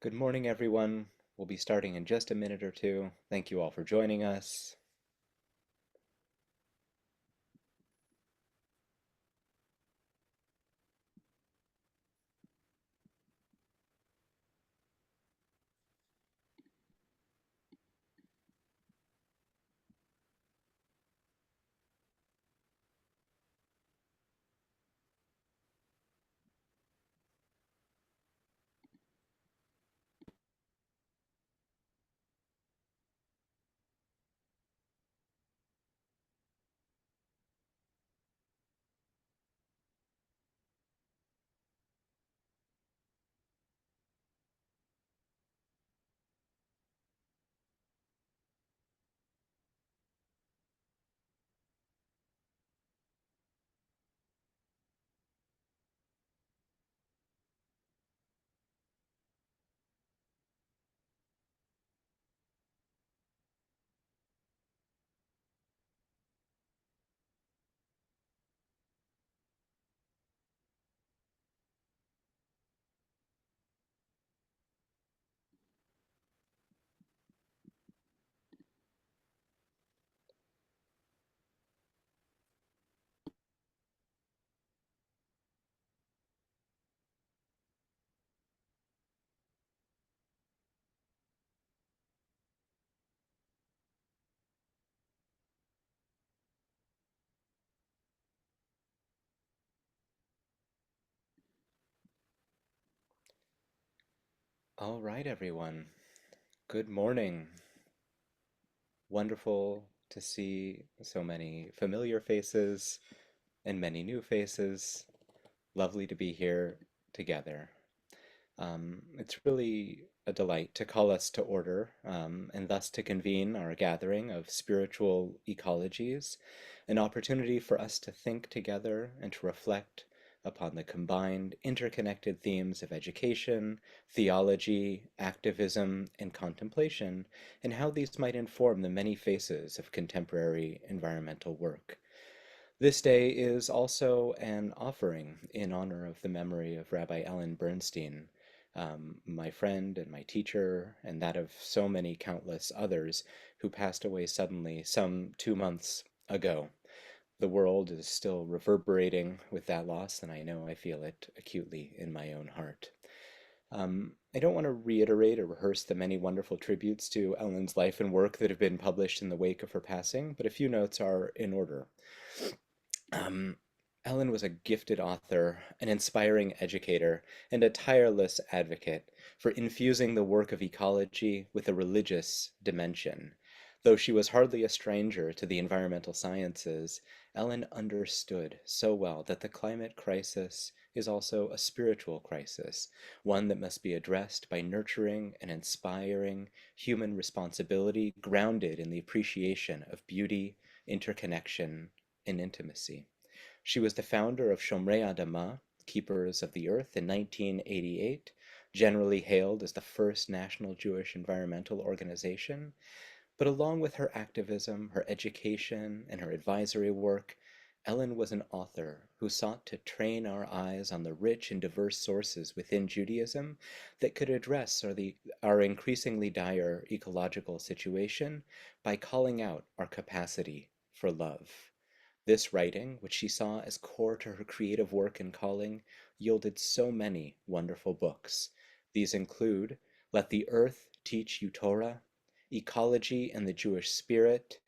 Good morning, everyone. We'll be starting in just a minute or two. Thank you all for joining us. All right, everyone. Good morning. Wonderful to see so many familiar faces and many new faces. Lovely to be here together. It's really a delight to call us to order and thus to convene our gathering of spiritual ecologies, an opportunity for us to think together and to reflect upon the combined, interconnected themes of education, theology, activism, and contemplation, and how these might inform the many faces of contemporary environmental work. This day is also an offering in honor of the memory of Rabbi Ellen Bernstein, my friend and my teacher, and that of so many countless others who passed away suddenly some 2 months ago. The world is still reverberating with that loss, and I know I feel it acutely in my own heart. I don't want to reiterate or rehearse the many wonderful tributes to Ellen's life and work that have been published in the wake of her passing, but a few notes are in order. Um, Ellen was a gifted author, an inspiring educator, and a tireless advocate for infusing the work of ecology with a religious dimension. Though she was hardly a stranger to the environmental sciences, Ellen understood so well that the climate crisis is also a spiritual crisis, one that must be addressed by nurturing and inspiring human responsibility grounded in the appreciation of beauty, interconnection, and intimacy. She was the founder of Shomrei Adamah, Keepers of the Earth, in 1988, generally hailed as the first national Jewish environmental organization. But along with her activism, her education, and her advisory work, Ellen was an author who sought to train our eyes on the rich and diverse sources within Judaism that could address our increasingly dire ecological situation by calling out our capacity for love. This writing, which she saw as core to her creative work and calling, yielded so many wonderful books. These include Let the Earth Teach You Torah, Ecology and the Jewish Spirit,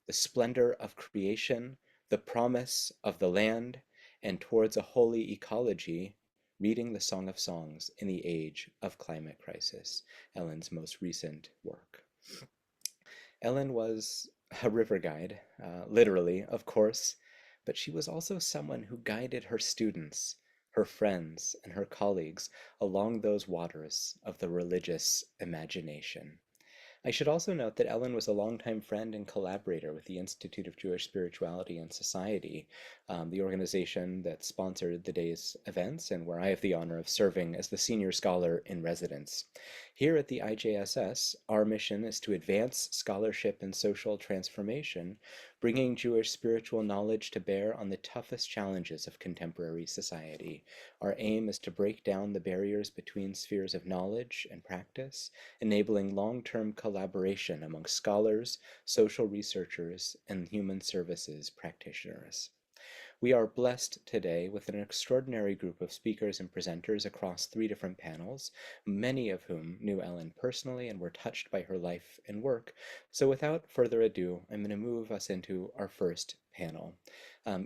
The Splendor of Creation, The Promise of the Land, and Towards a Holy Ecology, Reading the Song of Songs in the Age of Climate Crisis, Ellen's most recent work. Ellen was a river guide, literally, of course, but she was also someone who guided her students, her friends, and her colleagues along those waters of the religious imagination. I should also note that Ellen was a longtime friend and collaborator with the Institute of Jewish Spirituality and Society, the organization that sponsored the day's events and where I have the honor of serving as the senior scholar in residence. Here at the IJSS, our mission is to advance scholarship and social transformation bringing Jewish spiritual knowledge to bear on the toughest challenges of contemporary society. Our aim is to break down the barriers between spheres of knowledge and practice, enabling long-term collaboration among scholars, social researchers, and human services practitioners. We are blessed today with an extraordinary group of speakers and presenters across 3 different panels, many of whom knew Ellen personally and were touched by her life and work. So without further ado, I'm going to move us into our first panel.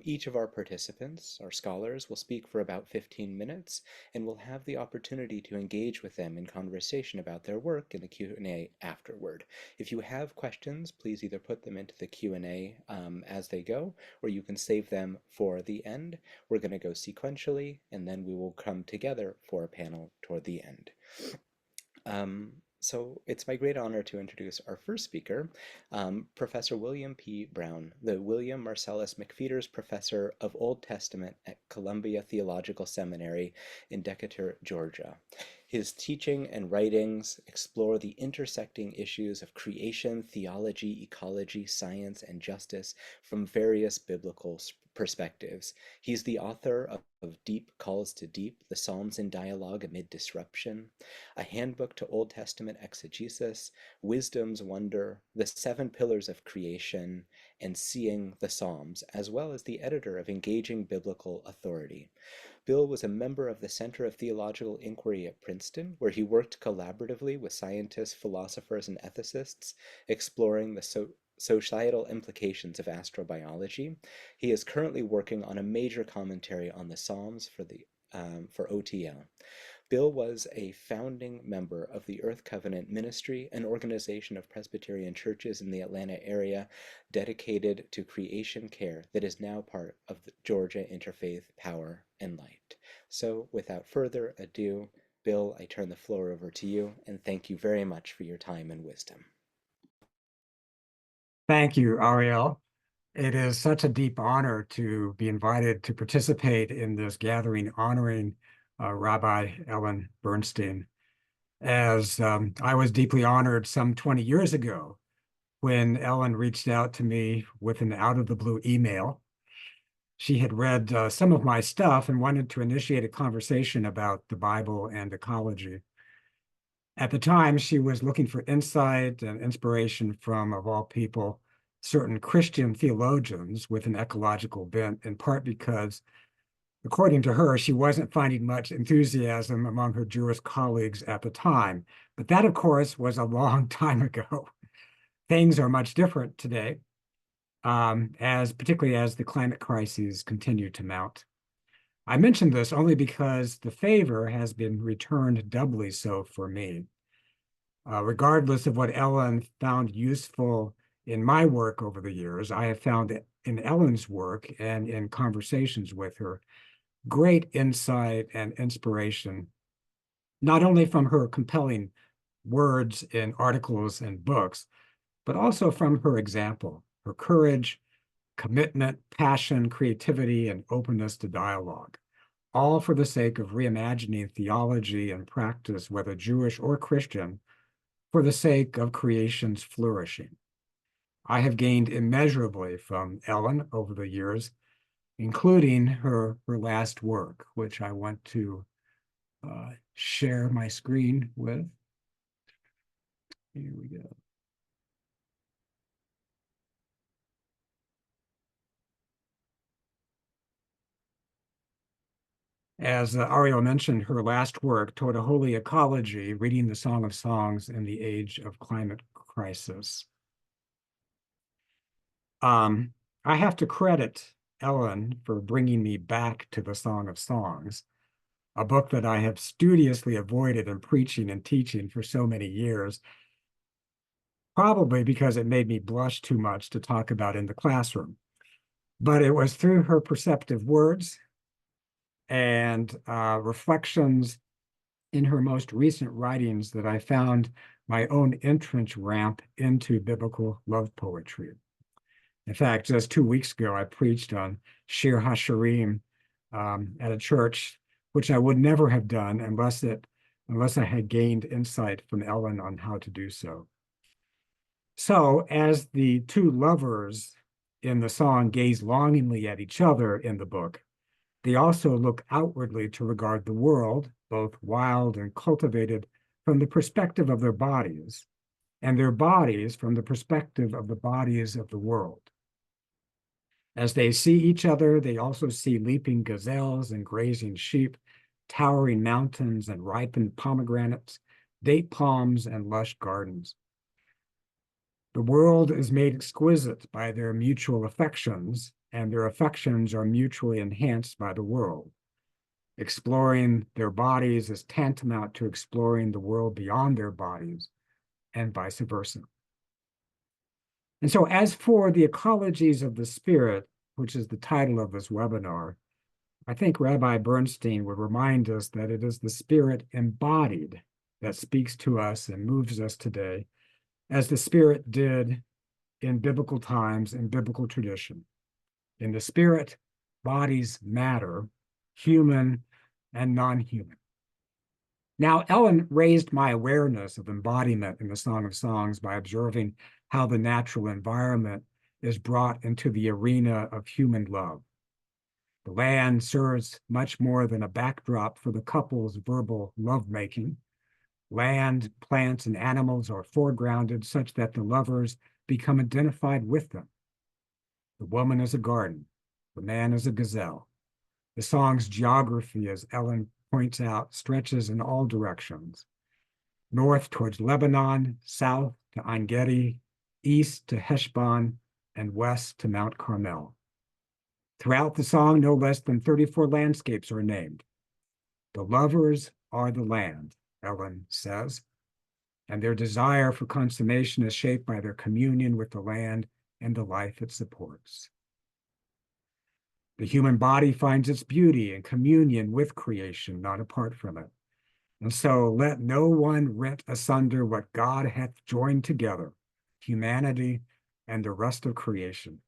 Each of our participants, our scholars, will speak for about 15 minutes, and we'll have the opportunity to engage with them in conversation about their work in the Q&A afterward. If you have questions, please either put them into the Q&A as they go, or you can save them for the end. We're going to go sequentially, and then we will come together for a panel toward the end. So it's my great honor to introduce our first speaker, Professor William P. Brown, the William Marcellus McPheeters Professor of Old Testament at Columbia Theological Seminary in Decatur, Georgia. His teaching and writings explore the intersecting issues of creation, theology, ecology, science, and justice from various biblical perspectives. He's the author of Deep Calls to Deep, the Psalms in Dialogue Amid Disruption, a handbook to Old Testament exegesis, Wisdom's Wonder, the 7 Pillars of Creation, and Seeing the Psalms, as well as the editor of Engaging Biblical Authority. Bill was a member of the Center of Theological Inquiry at Princeton, where he worked collaboratively with scientists, philosophers, and ethicists, exploring the societal implications of astrobiology. He is currently working on a major commentary on the Psalms for OTL. Bill was a founding member of the Earth Covenant Ministry, an organization of Presbyterian churches in the Atlanta area dedicated to creation care that is now part of the Georgia Interfaith Power and Light. So without further ado, Bill, I turn the floor over to you, and thank you very much for your time and wisdom. Thank you, Ariel. It is such a deep honor to be invited to participate in this gathering honoring Rabbi Ellen Bernstein, as I was deeply honored some 20 years ago when Ellen reached out to me with an out-of-the-blue email. She had read some of my stuff and wanted to initiate a conversation about the Bible and ecology. At the time, she was looking for insight and inspiration from, of all people, certain Christian theologians with an ecological bent, in part because, according to her, she wasn't finding much enthusiasm among her Jewish colleagues at the time. But that, of course, was a long time ago. Things are much different today, particularly as the climate crises continue to mount. I mention this only because the favor has been returned doubly so for me. Regardless of what Ellen found useful in my work over the years, I have found in Ellen's work and in conversations with her great insight and inspiration, not only from her compelling words in articles and books, but also from her example, her courage, commitment, passion, creativity, and openness to dialogue, all for the sake of reimagining theology and practice, whether Jewish or Christian, for the sake of creation's flourishing. I have gained immeasurably from Ellen over the years, including her last work, which I want to share my screen with. Here we go. As Ariel mentioned, her last work, Toward a Holy Ecology, Reading the Song of Songs in the Age of Climate Crisis. I have to credit Ellen for bringing me back to the Song of Songs, a book that I have studiously avoided in preaching and teaching for so many years, probably because it made me blush too much to talk about in the classroom. But it was through her perceptive words and reflections in her most recent writings that I found my own entrance ramp into biblical love poetry. In fact, just 2 weeks ago, I preached on Shir HaShirim at a church, which I would never have done unless I had gained insight from Ellen on how to do so. So, as the two lovers in the song gaze longingly at each other in the book, they also look outwardly to regard the world, both wild and cultivated, from the perspective of their bodies, and their bodies from the perspective of the bodies of the world. As they see each other, they also see leaping gazelles and grazing sheep, towering mountains and ripened pomegranates, date palms and lush gardens. The world is made exquisite by their mutual affections, and their affections are mutually enhanced by the world. Exploring their bodies is tantamount to exploring the world beyond their bodies, and vice versa. And so, as for the ecologies of the spirit, which is the title of this webinar, I think Rabbi Bernstein would remind us that it is the spirit embodied that speaks to us and moves us today, as the spirit did in biblical times and biblical tradition. In the spirit, bodies matter, human and non-human. Now, Ellen raised my awareness of embodiment in the Song of Songs by observing how the natural environment is brought into the arena of human love. The land serves much more than a backdrop for the couple's verbal lovemaking. Land, plants, and animals are foregrounded such that the lovers become identified with them. The woman is a garden, the man is a gazelle. The song's geography, as Ellen points out, stretches in all directions. North towards Lebanon, south to Ein Gedi, east to Heshbon, and west to Mount Carmel. Throughout the song, no less than 34 landscapes are named. The lovers are the land, Ellen says, and their desire for consummation is shaped by their communion with the land and the life it supports. The human body finds its beauty in communion with creation, not apart from it. And so let no one rent asunder what God hath joined together, humanity and the rest of creation.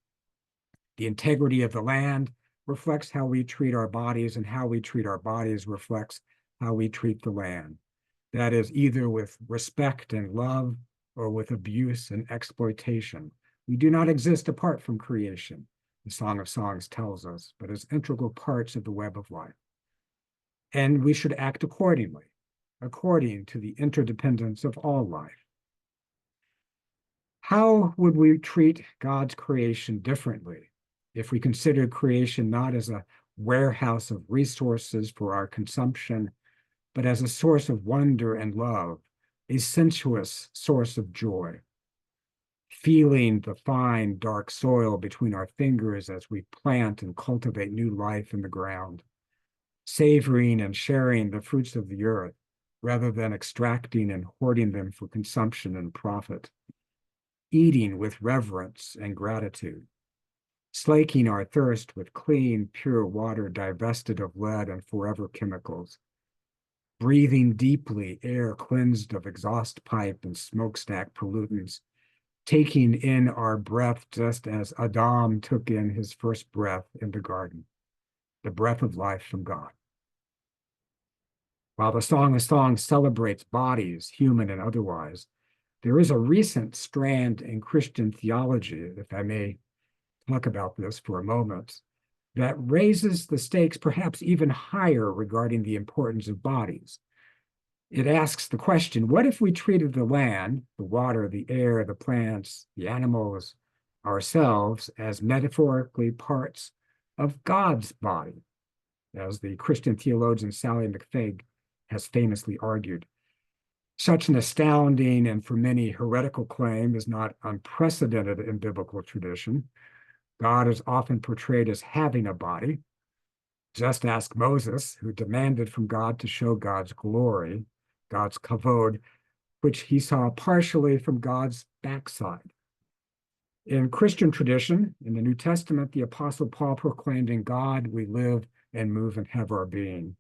The integrity of the land reflects how we treat our bodies, and how we treat our bodies reflects how we treat the land. That is, either with respect and love or with abuse and exploitation. We do not exist apart from creation, the Song of Songs tells us, but as integral parts of the web of life. And we should act accordingly, according to the interdependence of all life. How would we treat God's creation differently if we considered creation not as a warehouse of resources for our consumption, but as a source of wonder and love, a sensuous source of joy? Feeling the fine, dark soil between our fingers as we plant and cultivate new life in the ground, savoring and sharing the fruits of the earth, rather than extracting and hoarding them for consumption and profit, eating with reverence and gratitude, slaking our thirst with clean, pure water divested of lead and forever chemicals, breathing deeply air cleansed of exhaust pipe and smokestack pollutants, taking in our breath just as Adam took in his first breath in the garden, the breath of life from God. While the Song of Songs celebrates bodies, human and otherwise, there is a recent strand in Christian theology, if I may talk about this for a moment, that raises the stakes perhaps even higher regarding the importance of bodies. It asks the question, what if we treated the land, the water, the air, the plants, the animals, ourselves as metaphorically parts of God's body, as the Christian theologian Sally McPheeters has famously argued? Such an astounding and for many heretical claim is not unprecedented in biblical tradition. God is often portrayed as having a body. Just ask Moses, who demanded from God to show God's glory, God's kavod, which he saw partially from God's backside. In Christian tradition, in the New Testament, the Apostle Paul proclaimed, in God we live and move and have our being,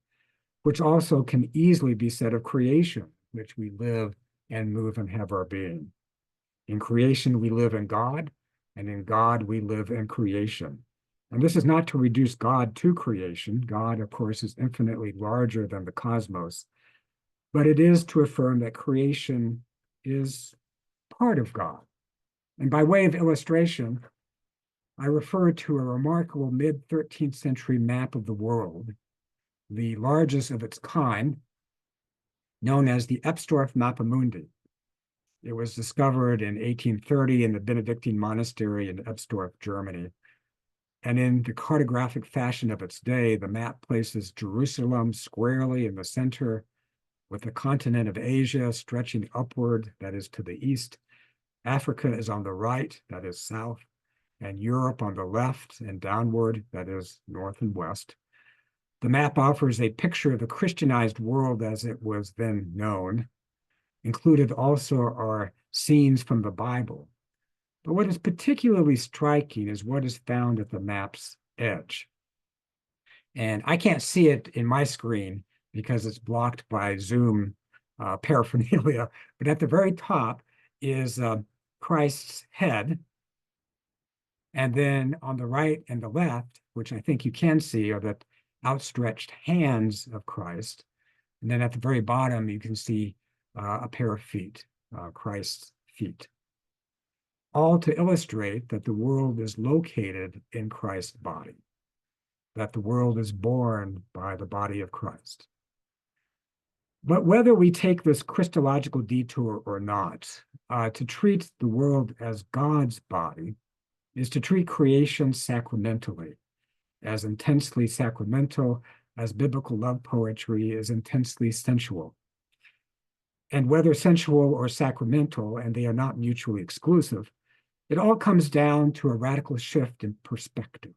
which also can easily be said of creation, which we live and move and have our being. In creation, we live in God, and in God, we live in creation. And this is not to reduce God to creation. God, of course, is infinitely larger than the cosmos, but it is to affirm that creation is part of God. And by way of illustration, I refer to a remarkable mid-13th century map of the world, the largest of its kind, known as the Ebstorf Mappamundi. It was discovered in 1830 in the Benedictine monastery in Ebstorf, Germany. And in the cartographic fashion of its day, the map places Jerusalem squarely in the center, with the continent of Asia stretching upward, that is to the east. Africa is on the right, that is south, and Europe on the left and downward, that is north and west. The map offers a picture of the Christianized world as it was then known. Included also are scenes from the Bible. But what is particularly striking is what is found at the map's edge. And I can't see it in my screen because it's blocked by Zoom paraphernalia. But at the very top is Christ's head. And then on the right and the left, which I think you can see, are the outstretched hands of Christ. And then at the very bottom, you can see a pair of feet, Christ's feet. All to illustrate that the world is located in Christ's body, that the world is born by the body of Christ. But whether we take this Christological detour or not, to treat the world as God's body is to treat creation sacramentally, as intensely sacramental as biblical love poetry is intensely sensual. And whether sensual or sacramental, and they are not mutually exclusive, it all comes down to a radical shift in perspective.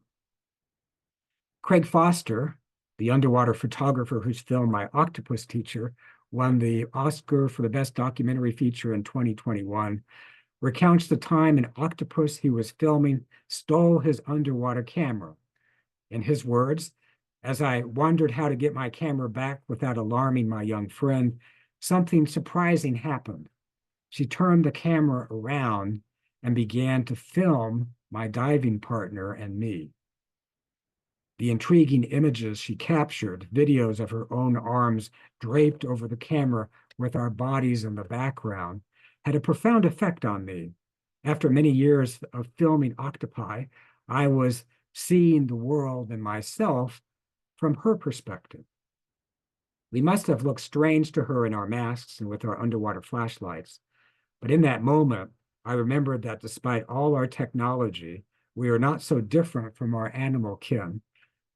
Craig Foster, the underwater photographer whose film My Octopus Teacher won the Oscar for the Best Documentary Feature in 2021, recounts the time an octopus he was filming stole his underwater camera. In his words, as I wondered how to get my camera back without alarming my young friend, something surprising happened. She turned the camera around and began to film my diving partner and me. The intriguing images she captured, videos of her own arms draped over the camera with our bodies in the background, had a profound effect on me. After many years of filming octopi, I was seeing the world and myself from her perspective. We must have looked strange to her in our masks and with our underwater flashlights. But in that moment, I remembered that despite all our technology, we are not so different from our animal kin.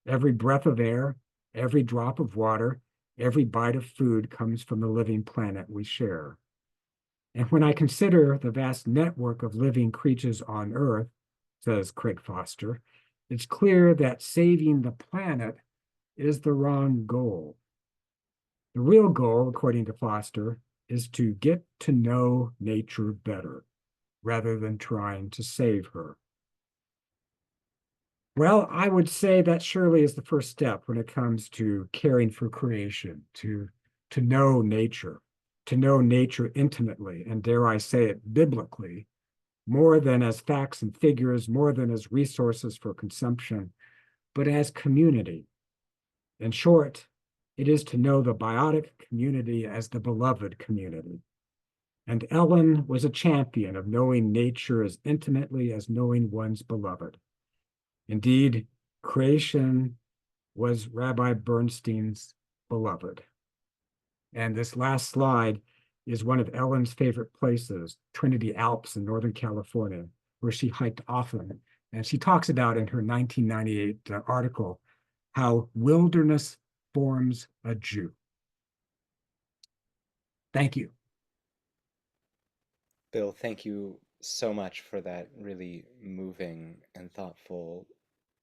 Every breath of air, every drop of water, every bite of food comes from the living planet we share. And when I consider the vast network of living creatures on Earth, says Craig Foster, it's clear that saving the planet is the wrong goal. The real goal, according to Foster, is to get to know nature better, rather than trying to save her. Well, I would say that surely is the first step when it comes to caring for creation, to know nature, to know nature intimately, and dare I say it, biblically, more than as facts and figures, more than as resources for consumption, but as community. In short, it is to know the biotic community as the beloved community. And Ellen was a champion of knowing nature as intimately as knowing one's beloved. Indeed, creation was Rabbi Bernstein's beloved. And this last slide is one of Ellen's favorite places, Trinity Alps in Northern California, where she hiked often. And she talks about in her 1998 article how wilderness forms a Jew. Thank you. Bill, thank you so much for that really moving and thoughtful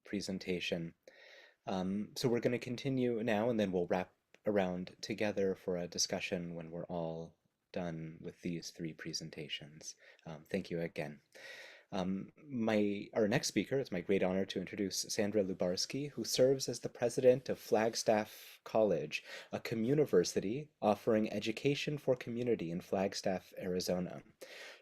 presentation. So we're going to continue now, and then we'll wrap around together for a discussion when we're all done with these three presentations. Thank you again. Our next speaker, it's my great honor to introduce Sandra Lubarsky, who serves as the president of Flagstaff College, a communiversity offering education for community in Flagstaff, Arizona.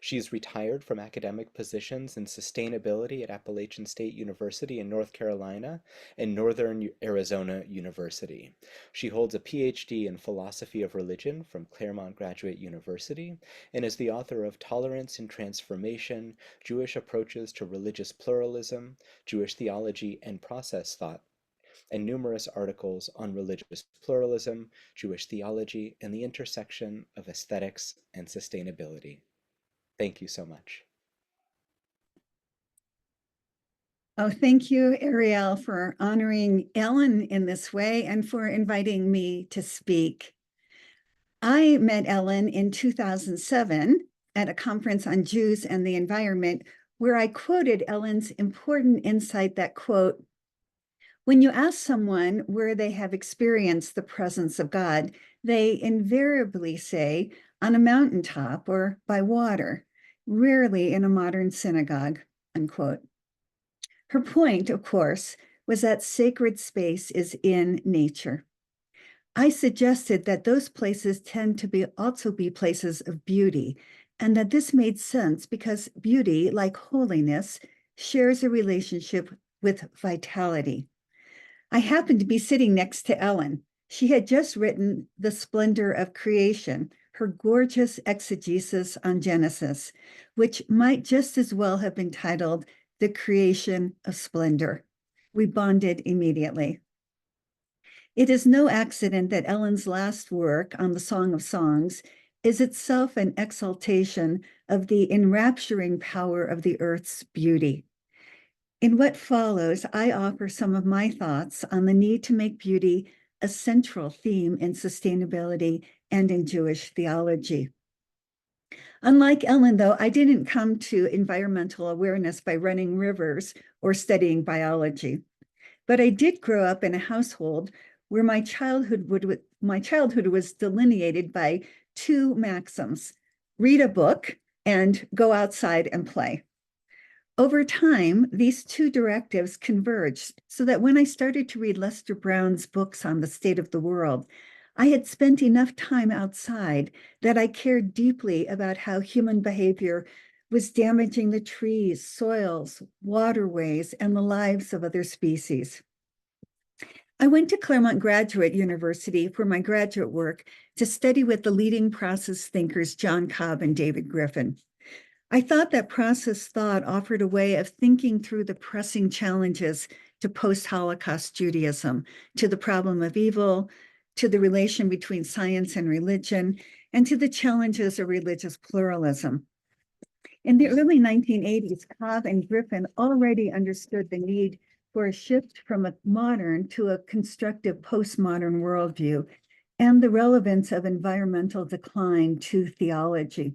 She's retired from academic positions in sustainability at Appalachian State University in North Carolina and Northern Arizona University. She holds a PhD in philosophy of religion from Claremont Graduate University and is the author of Tolerance and Transformation: Jewish Approaches to Religious Pluralism, Jewish Theology and Process Thought, and numerous articles on religious pluralism, Jewish theology, and the intersection of aesthetics and sustainability. Thank you so much. Oh, thank you, Ariel, for honoring Ellen in this way and for inviting me to speak. I met Ellen in 2007 at a conference on Jews and the environment, where I quoted Ellen's important insight that, quote, "When you ask someone where they have experienced the presence of God, they invariably say on a mountaintop or by water, rarely in a modern synagogue," unquote. Her point, of course, was that sacred space is in nature. I suggested that those places tend to also be places of beauty, and that this made sense because beauty, like holiness, shares a relationship with vitality. I happened to be sitting next to Ellen. She had just written The Splendor of Creation, her gorgeous exegesis on Genesis, which might just as well have been titled The Creation of Splendor. We bonded immediately. It is no accident that Ellen's last work on the Song of Songs is itself an exaltation of the enrapturing power of the earth's beauty. In what follows, I offer some of my thoughts on the need to make beauty a central theme in sustainability and in Jewish theology. Unlike Ellen, though, I didn't come to environmental awareness by running rivers or studying biology. But I did grow up in a household where my childhood was delineated by two maxims: read a book and go outside and play. Over time, these two directives converged so that when I started to read Lester Brown's books on the state of the world, I had spent enough time outside that I cared deeply about how human behavior was damaging the trees, soils, waterways, and the lives of other species. I went to Claremont Graduate University for my graduate work to study with the leading process thinkers John Cobb and David Griffin. I thought that process thought offered a way of thinking through the pressing challenges to post-Holocaust Judaism, to the problem of evil, to the relation between science and religion, and to the challenges of religious pluralism. In the early 1980s, Cobb and Griffin already understood the need for a shift from a modern to a constructive postmodern worldview and the relevance of environmental decline to theology.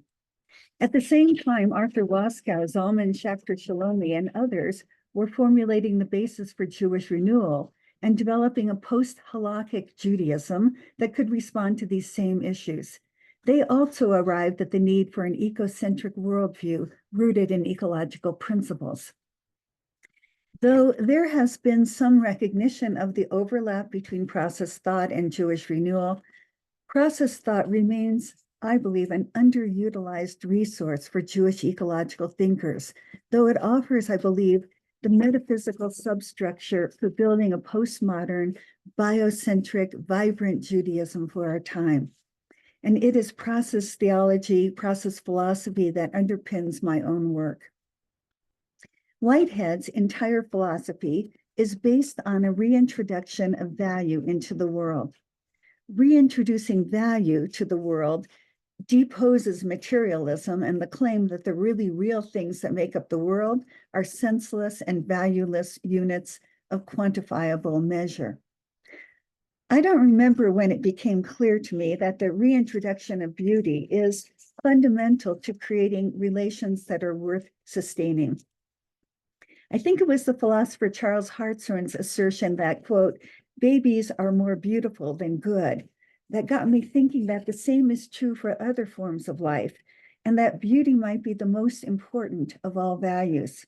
At the same time, Arthur Waskow, Zalman Schachter Shalomi, and others were formulating the basis for Jewish renewal and developing a post-halakhic Judaism that could respond to these same issues. They also arrived at the need for an ecocentric worldview rooted in ecological principles. Though there has been some recognition of the overlap between process thought and Jewish renewal, process thought remains, I believe, an underutilized resource for Jewish ecological thinkers, though it offers, I believe, the metaphysical substructure for building a postmodern, biocentric, vibrant Judaism for our time. And it is process theology, process philosophy that underpins my own work. Whitehead's entire philosophy is based on a reintroduction of value into the world. Reintroducing value to the world deposes materialism and the claim that the really real things that make up the world are senseless and valueless units of quantifiable measure. I don't remember when it became clear to me that the reintroduction of beauty is fundamental to creating relations that are worth sustaining. I think it was the philosopher Charles Hartshorne's assertion that, quote, "babies are more beautiful than good," that got me thinking that the same is true for other forms of life, and that beauty might be the most important of all values.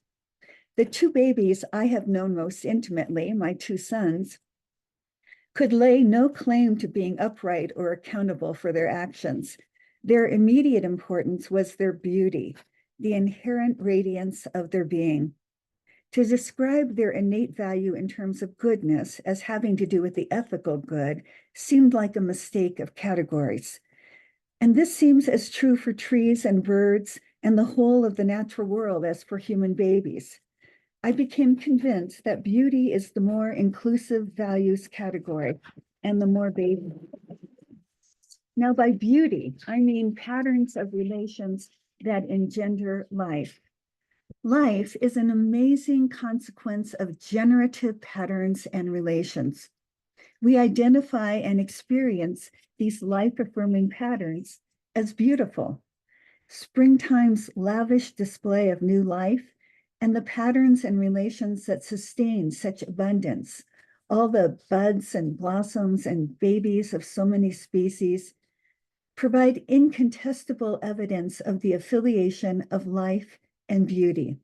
The two babies I have known most intimately, my two sons, could lay no claim to being upright or accountable for their actions. Their immediate importance was their beauty, the inherent radiance of their being. To describe their innate value in terms of goodness as having to do with the ethical good seemed like a mistake of categories. And this seems as true for trees and birds and the whole of the natural world as for human babies. I became convinced that beauty is the more inclusive values category and the more baby. Now, by beauty, I mean patterns of relations that engender life. Life is an amazing consequence of generative patterns and relations. We identify and experience these life-affirming patterns as beautiful. Springtime's lavish display of new life and the patterns and relations that sustain such abundance, all the buds and blossoms and babies of so many species, provide incontestable evidence of the affiliation of life and beauty.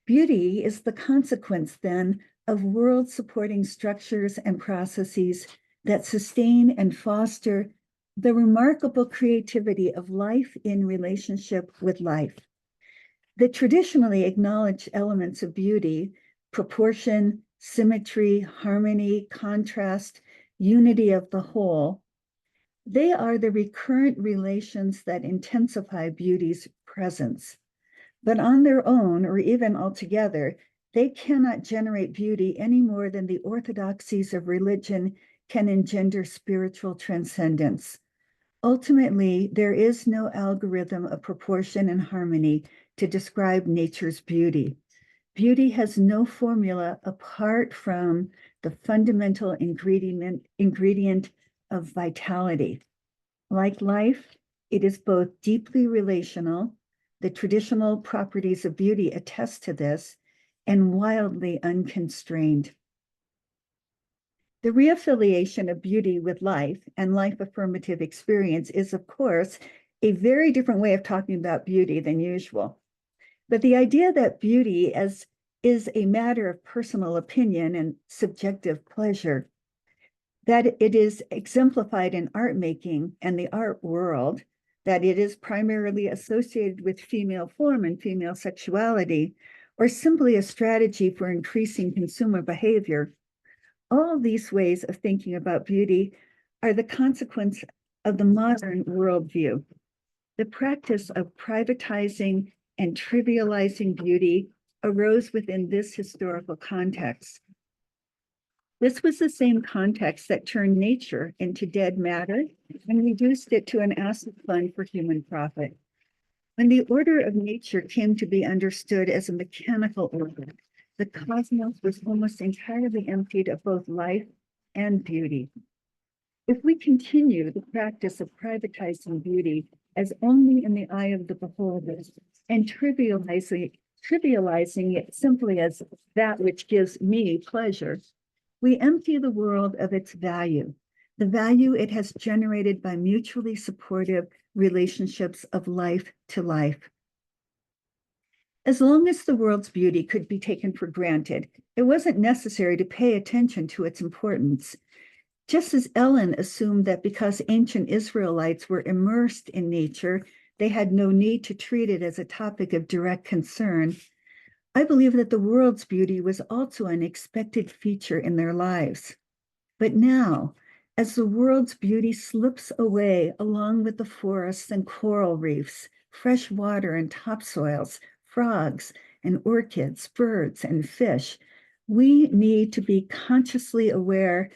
Beauty is the consequence, then, of world-supporting structures and processes that sustain and foster the remarkable creativity of life in relationship with life. The traditionally acknowledged elements of beauty, proportion, symmetry, harmony, contrast, unity of the whole, they are the recurrent relations that intensify beauty's presence. But on their own, or even altogether, they cannot generate beauty any more than the orthodoxies of religion can engender spiritual transcendence. Ultimately, there is no algorithm of proportion and harmony to describe nature's beauty. Beauty has no formula apart from the fundamental ingredient of vitality. Like life, it is both deeply relational, the traditional properties of beauty attest to this, and wildly unconstrained. The reaffiliation of beauty with life and life affirmative experience is, of course, a very different way of talking about beauty than usual. But the idea that beauty is a matter of personal opinion and subjective pleasure, that it is exemplified in art making and the art world, that it is primarily associated with female form and female sexuality, or simply a strategy for increasing consumer behavior, all of these ways of thinking about beauty are the consequence of the modern worldview. The practice of privatizing and trivializing beauty arose within this historical context. This was the same context that turned nature into dead matter and reduced it to an asset fund for human profit. When the order of nature came to be understood as a mechanical order, the cosmos was almost entirely emptied of both life and beauty. If we continue the practice of privatizing beauty as only in the eye of the beholder and trivializing it simply as that which gives me pleasure, we empty the world of its value, the value it has generated by mutually supportive relationships of life to life. As long as the world's beauty could be taken for granted, it wasn't necessary to pay attention to its importance. Just as Ellen assumed that because ancient Israelites were immersed in nature, they had no need to treat it as a topic of direct concern, I believe that the world's beauty was also an expected feature in their lives. But now, as the world's beauty slips away along with the forests and coral reefs, fresh water and topsoils, frogs and orchids, birds and fish, we need to be consciously aware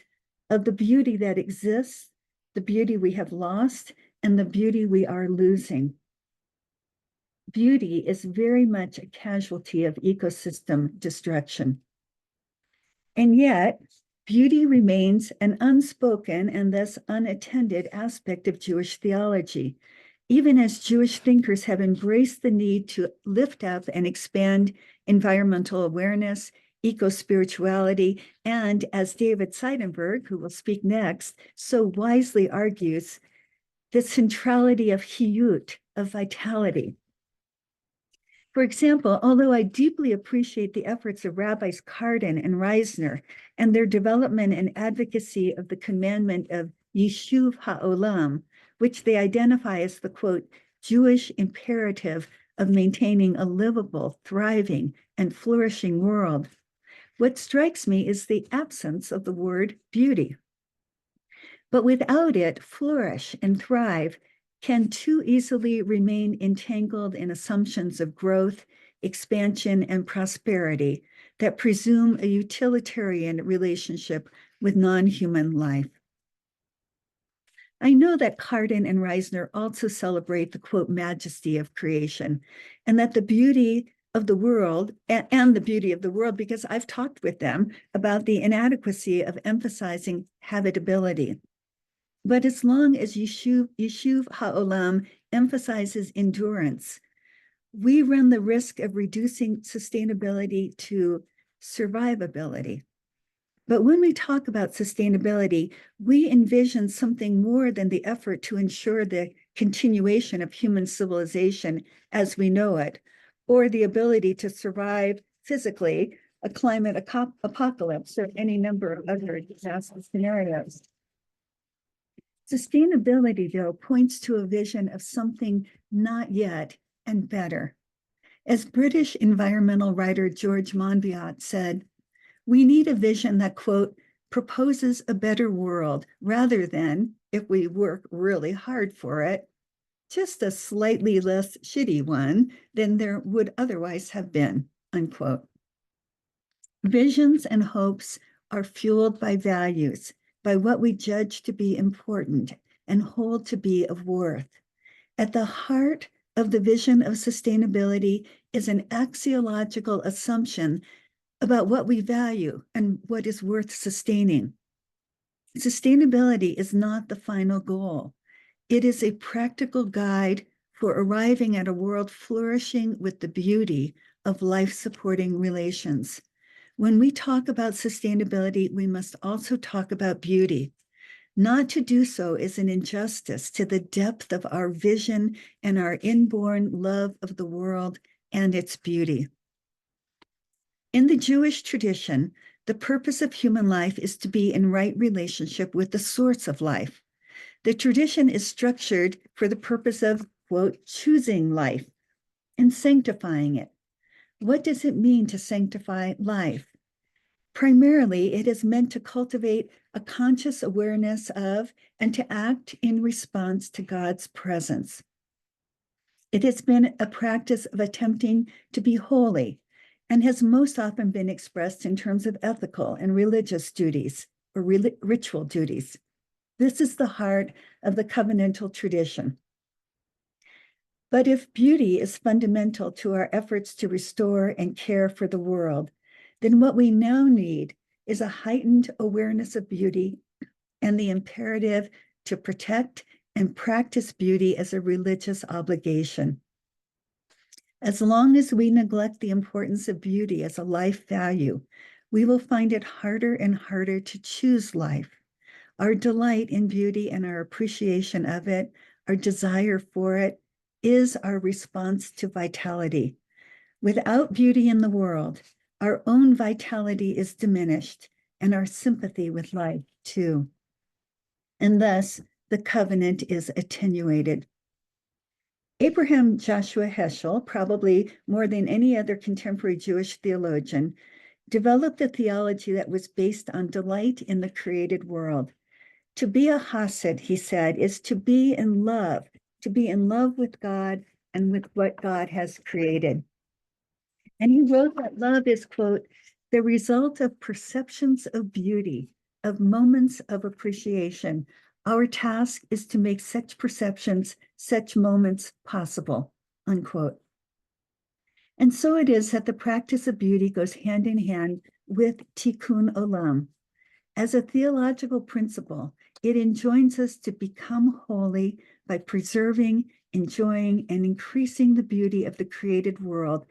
of the beauty that exists, the beauty we have lost, and the beauty we are losing. Beauty is very much a casualty of ecosystem destruction. And yet, beauty remains an unspoken and thus unattended aspect of Jewish theology, even as Jewish thinkers have embraced the need to lift up and expand environmental awareness, eco-spirituality, and as David Seidenberg, who will speak next, so wisely argues, the centrality of chiyut, of vitality. For example, although I deeply appreciate the efforts of Rabbis Cardin and Reisner and their development and advocacy of the commandment of Yishuv Ha'olam, which they identify as the, quote, Jewish imperative of maintaining a livable, thriving, and flourishing world, what strikes me is the absence of the word beauty. But without it, flourish and thrive can too easily remain entangled in assumptions of growth, expansion, and prosperity that presume a utilitarian relationship with non-human life. I know that Carden and Reisner also celebrate the, quote, majesty of creation, and that the beauty of the world, and the beauty of the world, because I've talked with them about the inadequacy of emphasizing habitability. But as long as Yeshuv HaOlam emphasizes endurance, we run the risk of reducing sustainability to survivability. But when we talk about sustainability, we envision something more than the effort to ensure the continuation of human civilization as we know it, or the ability to survive physically a climate apocalypse or any number of other disaster scenarios. Sustainability, though, points to a vision of something not yet and better. As British environmental writer George Monbiot said, we need a vision that, quote, proposes a better world rather than, if we work really hard for it, just a slightly less shitty one than there would otherwise have been, unquote. Visions and hopes are fueled by values, by what we judge to be important and hold to be of worth. At the heart of the vision of sustainability is an axiological assumption about what we value and what is worth sustaining. Sustainability is not the final goal. It is a practical guide for arriving at a world flourishing with the beauty of life-supporting relations. When we talk about sustainability, we must also talk about beauty. Not to do so is an injustice to the depth of our vision and our inborn love of the world and its beauty. In the Jewish tradition, the purpose of human life is to be in right relationship with the source of life. The tradition is structured for the purpose of, quote, choosing life and sanctifying it. What does it mean to sanctify life? Primarily, it is meant to cultivate a conscious awareness of and to act in response to God's presence. It has been a practice of attempting to be holy and has most often been expressed in terms of ethical and religious duties or ritual duties. This is the heart of the covenantal tradition. But if beauty is fundamental to our efforts to restore and care for the world, then what we now need is a heightened awareness of beauty and the imperative to protect and practice beauty as a religious obligation. As long as we neglect the importance of beauty as a life value, we will find it harder and harder to choose life. Our delight in beauty and our appreciation of it, our desire for it, is our response to vitality. Without beauty in the world, our own vitality is diminished and our sympathy with life too. And thus, the covenant is attenuated. Abraham Joshua Heschel, probably more than any other contemporary Jewish theologian, developed a theology that was based on delight in the created world. To be a Hasid, he said, is to be in love with God and with what God has created. And he wrote that love is, quote, the result of perceptions of beauty, of moments of appreciation. Our task is to make such perceptions, such moments possible, unquote. And so it is that the practice of beauty goes hand in hand with tikkun olam. As a theological principle, it enjoins us to become holy by preserving, enjoying, and increasing the beauty of the created world,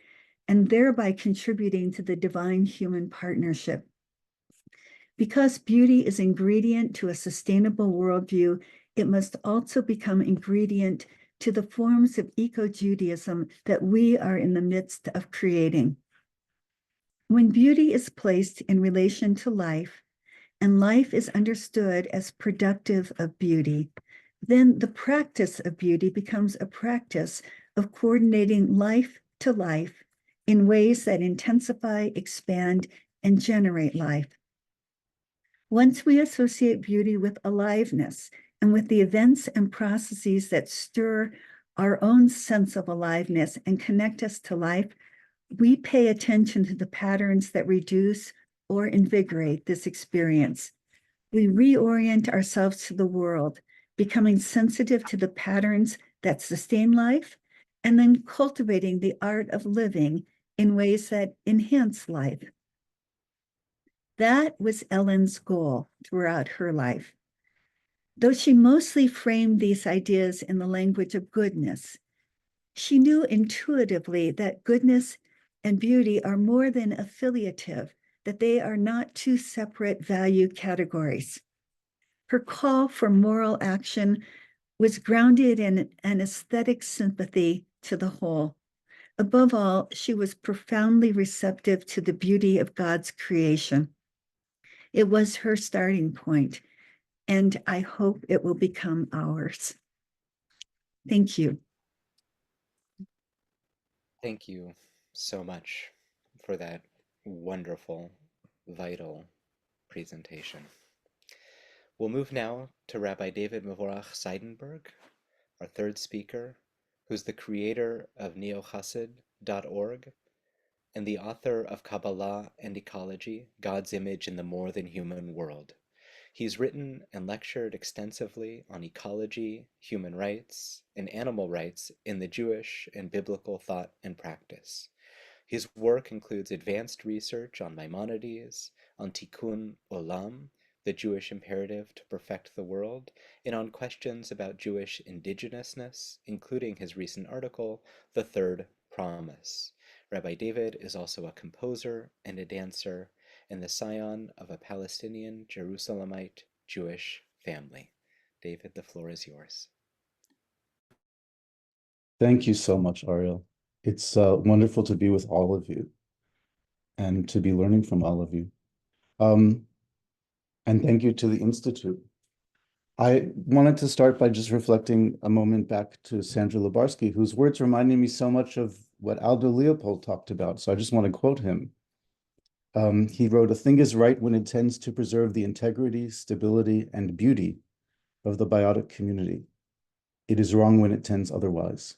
and thereby contributing to the divine human partnership. Because beauty is ingredient to a sustainable worldview, it must also become ingredient to the forms of eco-Judaism that we are in the midst of creating. When beauty is placed in relation to life, and life is understood as productive of beauty, then the practice of beauty becomes a practice of coordinating life to life in ways that intensify, expand, and generate life. Once we associate beauty with aliveness and with the events and processes that stir our own sense of aliveness and connect us to life, we pay attention to the patterns that reduce or invigorate this experience. We reorient ourselves to the world, becoming sensitive to the patterns that sustain life, and then cultivating the art of living in ways that enhance life. That was Ellen's goal throughout her life. Though she mostly framed these ideas in the language of goodness, she knew intuitively that goodness and beauty are more than affiliative, that they are not two separate value categories. Her call for moral action was grounded in an aesthetic sympathy to the whole. Above all, she was profoundly receptive to the beauty of God's creation. It was her starting point, and I hope it will become ours. Thank you. Thank you so much for that wonderful, vital presentation. We'll move now to Rabbi David Mevorach Seidenberg, our third speaker, who's the creator of neochassid.org and the author of Kabbalah and Ecology, God's Image in the More Than Human World. He's written and lectured extensively on ecology, human rights, and animal rights in the Jewish and biblical thought and practice. His work includes advanced research on Maimonides, on Tikkun Olam, the Jewish imperative to perfect the world, and on questions about Jewish indigenousness, including his recent article, The Third Promise. Rabbi David is also a composer and a dancer, and the scion of a Palestinian Jerusalemite Jewish family. David, the floor is yours. Thank you so much, Ariel. It's wonderful to be with all of you and to be learning from all of you. And thank you to the Institute. I wanted to start by just reflecting a moment back to Sandra Lubarsky, whose words reminded me so much of what Aldo Leopold talked about. So I just want to quote him. He wrote, "A thing is right when it tends to preserve the integrity, stability, and beauty of the biotic community. It is wrong when it tends otherwise."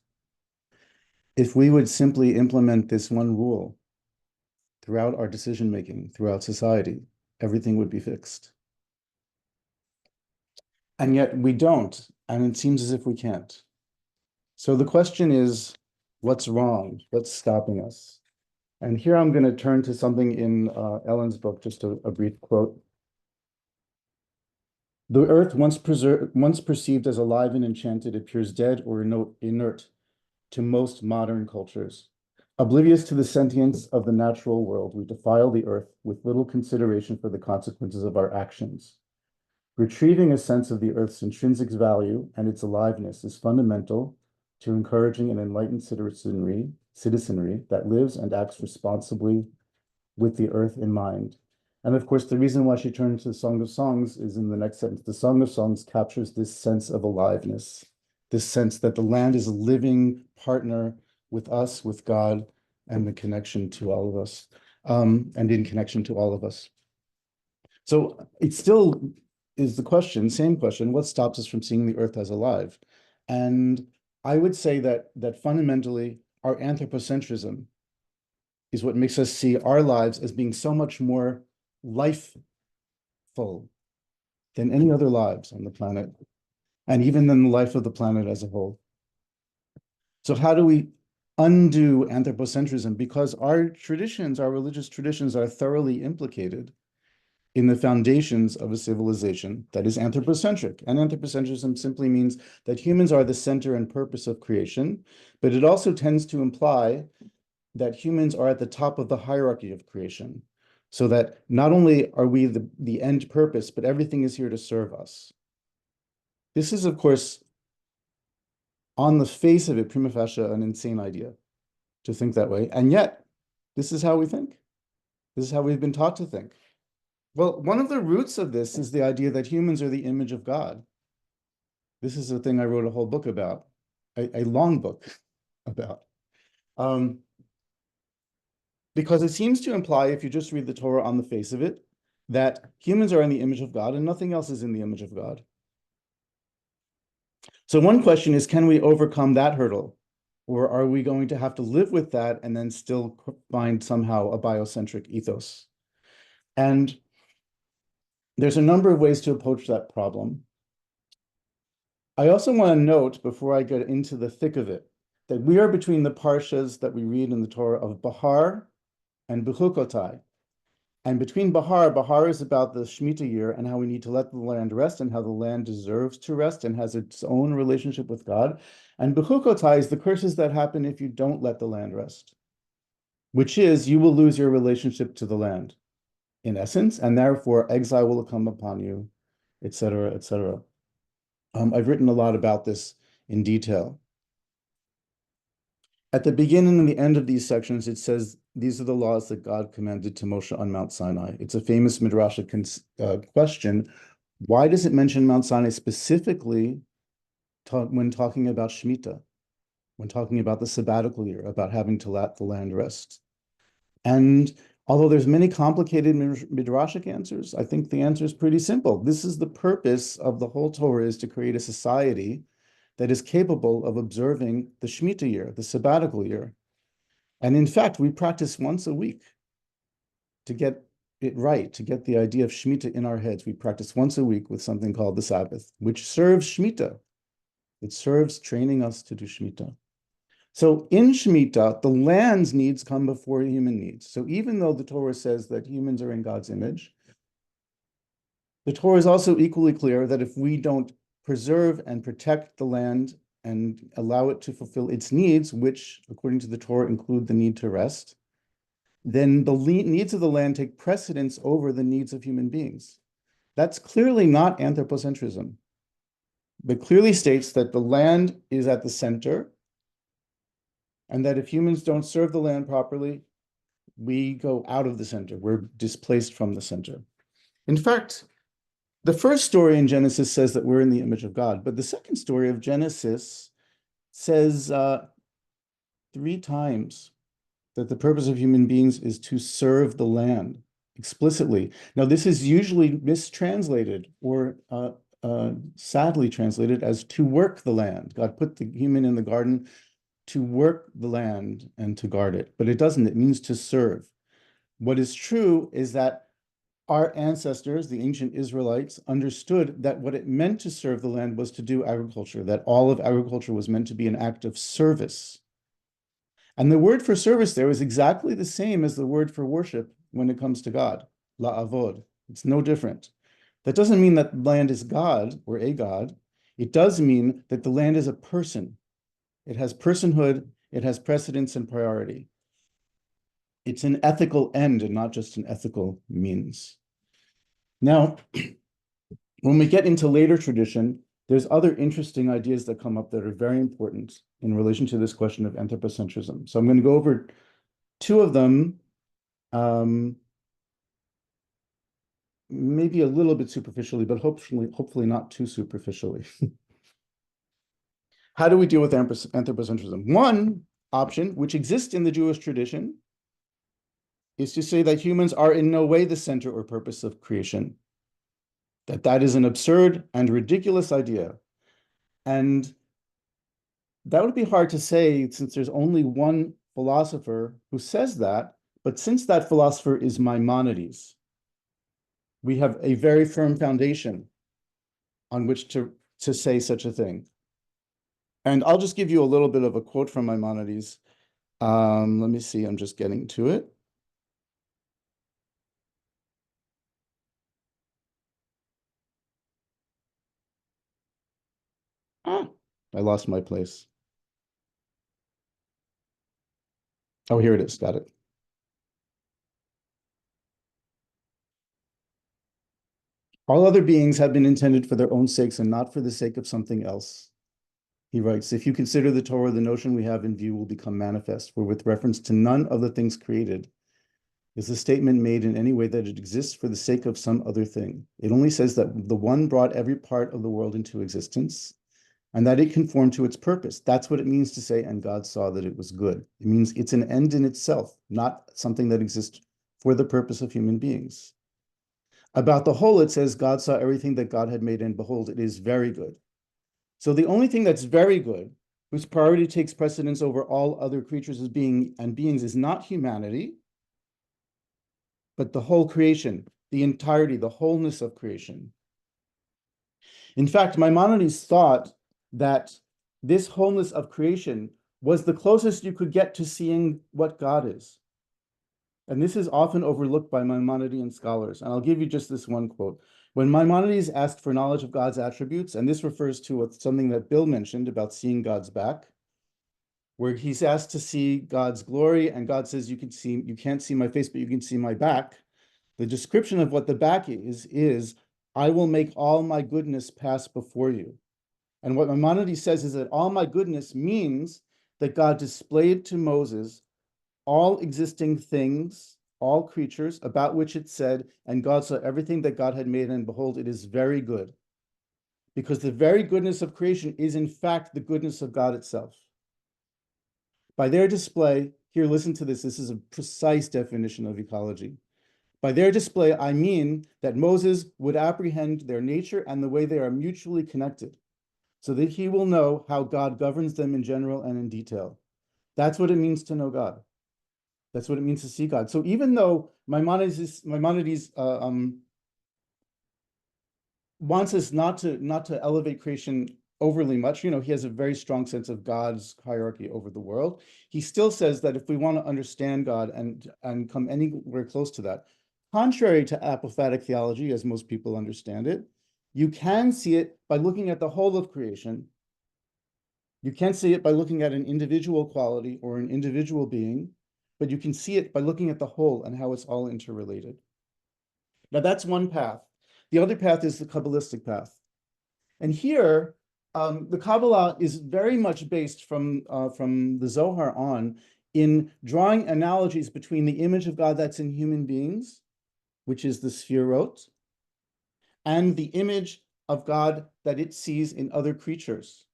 If we would simply implement this one rule throughout our decision-making, throughout society, everything would be fixed. And yet we don't, and it seems as if we can't. So the question is, what's wrong? What's stopping us? And here I'm going to turn to something in Ellen's book, just a brief quote. "The earth, once perceived as alive and enchanted, appears dead or inert to most modern cultures. Oblivious to the sentience of the natural world, we defile the earth with little consideration for the consequences of our actions. Retrieving a sense of the earth's intrinsic value and its aliveness is fundamental to encouraging an enlightened citizenry that lives and acts responsibly with the earth in mind." And of course, the reason why she turned to the Song of Songs is in the next sentence. The Song of Songs captures this sense of aliveness, this sense that the land is a living partner with us, with God, and the connection to all of us, and in connection to all of us. So it still is the question, same question, what stops us from seeing the earth as alive? And I would say that fundamentally our anthropocentrism is what makes us see our lives as being so much more lifeful than any other lives on the planet, and even than the life of the planet as a whole. So how do we undo anthropocentrism? Because our traditions, our religious traditions, are thoroughly implicated in the foundations of a civilization that is anthropocentric. And anthropocentrism simply means that humans are the center and purpose of creation, but it also tends to imply that humans are at the top of the hierarchy of creation, so that not only are we the end purpose, but everything is here to serve us. This is, of course, on the face of it, prima facie, an insane idea to think that way. And yet, this is how we think. This is how we've been taught to think. Well, one of the roots of this is the idea that humans are the image of God. This is a thing I wrote a whole book about, a long book about. Because it seems to imply, if you just read the Torah on the face of it, that humans are in the image of God and nothing else is in the image of God. So one question is, can we overcome that hurdle? Or are we going to have to live with that and then still find somehow a biocentric ethos? And there's a number of ways to approach that problem. I also want to note, before I get into the thick of it, that we are between the parshas that we read in the Torah of Bahar and Bechukotai. And between Bahar is about the Shemitah year and how we need to let the land rest and how the land deserves to rest and has its own relationship with God. And Bechukotai is the curses that happen if you don't let the land rest, which is you will lose your relationship to the land, in essence, and therefore exile will come upon you, etc., etc. I've written a lot about this in detail. At the beginning and the end of these sections, it says, these are the laws that God commanded to Moshe on Mount Sinai. It's a famous Midrashic question. Why does it mention Mount Sinai specifically when talking about Shemitah, when talking about the sabbatical year, about having to let the land rest? And although there's many complicated Midrashic answers, I think the answer is pretty simple. This is the purpose of the whole Torah, is to create a society that is capable of observing the Shemitah year, the sabbatical year. And in fact, we practice once a week to get it right, to get the idea of Shemitah in our heads. We practice once a week with something called the Sabbath, which serves Shemitah. It serves training us to do Shemitah. So in Shemitah, the land's needs come before human needs. So even though the Torah says that humans are in God's image, the Torah is also equally clear that if we don't preserve and protect the land and allow it to fulfill its needs, which, according to the Torah, include the need to rest, then the needs of the land take precedence over the needs of human beings. That's clearly not anthropocentrism, but clearly states that the land is at the center, and that if humans don't serve the land properly, we go out of the center. We're displaced from the center. In fact, the first story in Genesis says that we're in the image of God, but the second story of Genesis says 3 times that the purpose of human beings is to serve the land explicitly. Now, this is usually mistranslated or sadly translated as to work the land. God put the human in the garden to work the land and to guard it, but it doesn't. It means to serve. What is true is that our ancestors, the ancient Israelites, understood that what it meant to serve the land was to do agriculture, that all of agriculture was meant to be an act of service. And the word for service there is exactly the same as the word for worship when it comes to God, la'avod. It's no different. That doesn't mean that land is God or a God. It does mean that the land is a person. It has personhood, it has precedence and priority. It's an ethical end and not just an ethical means. Now, when we get into later tradition, there's other interesting ideas that come up that are very important in relation to this question of anthropocentrism. So I'm going to go over 2 of them, maybe a little bit superficially, but hopefully not too superficially. How do we deal with anthropocentrism? One option, which exists in the Jewish tradition, is to say that humans are in no way the center or purpose of creation, that is an absurd and ridiculous idea. And that would be hard to say since there's only one philosopher who says that, but since that philosopher is Maimonides, we have a very firm foundation on which to say such a thing. And I'll just give you a little bit of a quote from Maimonides. Let me see, I'm just getting to it. I lost my place. Oh, here it is. Got it. All other beings have been intended for their own sakes and not for the sake of something else. He writes, if you consider the Torah, the notion we have in view will become manifest, for with reference to none of the things created is the statement made in any way that it exists for the sake of some other thing. It only says that the one brought every part of the world into existence, and that it conformed to its purpose. That's what it means to say, and God saw that it was good. It means it's an end in itself, not something that exists for the purpose of human beings. About the whole, it says, God saw everything that God had made, and behold, it is very good. So the only thing that's very good, whose priority takes precedence over all other creatures as beings, is not humanity, but the whole creation, the entirety, the wholeness of creation. In fact, Maimonides thought that this wholeness of creation was the closest you could get to seeing what God is. And this is often overlooked by Maimonidean scholars. And I'll give you just this one quote. When Maimonides asked for knowledge of God's attributes, and this refers to something that Bill mentioned about seeing God's back, where he's asked to see God's glory, and God says, you can't see my face, but you can see my back. The description of what the back is, I will make all my goodness pass before you. And what Maimonides says is that all my goodness means that God displayed to Moses all existing things, all creatures, about which it said, and God saw everything that God had made, and behold, it is very good. Because the very goodness of creation is in fact the goodness of God itself. By their display, here, listen to this is a precise definition of ecology. By their display, I mean that Moses would apprehend their nature and the way they are mutually connected, so that he will know how God governs them in general and in detail. That's what it means to know God. That's what it means to see God. So even though Maimonides wants us not to elevate creation overly much, he has a very strong sense of God's hierarchy over the world. He still says that if we want to understand God and come anywhere close to that, contrary to apophatic theology, as most people understand it, you can see it by looking at the whole of creation. You can't see it by looking at an individual quality or an individual being, but you can see it by looking at the whole and how it's all interrelated. Now that's one path. The other path is the Kabbalistic path. And here, the Kabbalah is very much based from the Zohar on in drawing analogies between the image of God that's in human beings, which is the Sefirot, and the image of God that it sees in other creatures.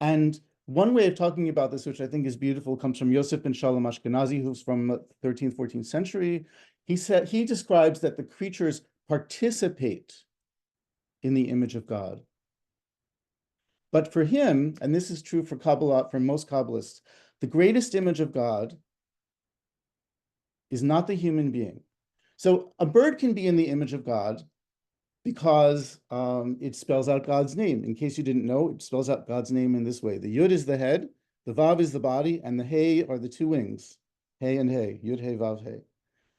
And one way of talking about this, which I think is beautiful, comes from Yosef ben Shalom Ashkenazi, who's from the 13th, 14th century. He describes that the creatures participate in the image of God. But for him, and this is true for Kabbalah, for most Kabbalists, the greatest image of God is not the human being. So a bird can be in the image of God because it spells out God's name. In case you didn't know, it spells out God's name in this way. The Yud is the head, the Vav is the body, and the Hey are the two wings. Hey and Hey, Yud, Hey, Vav, Hey.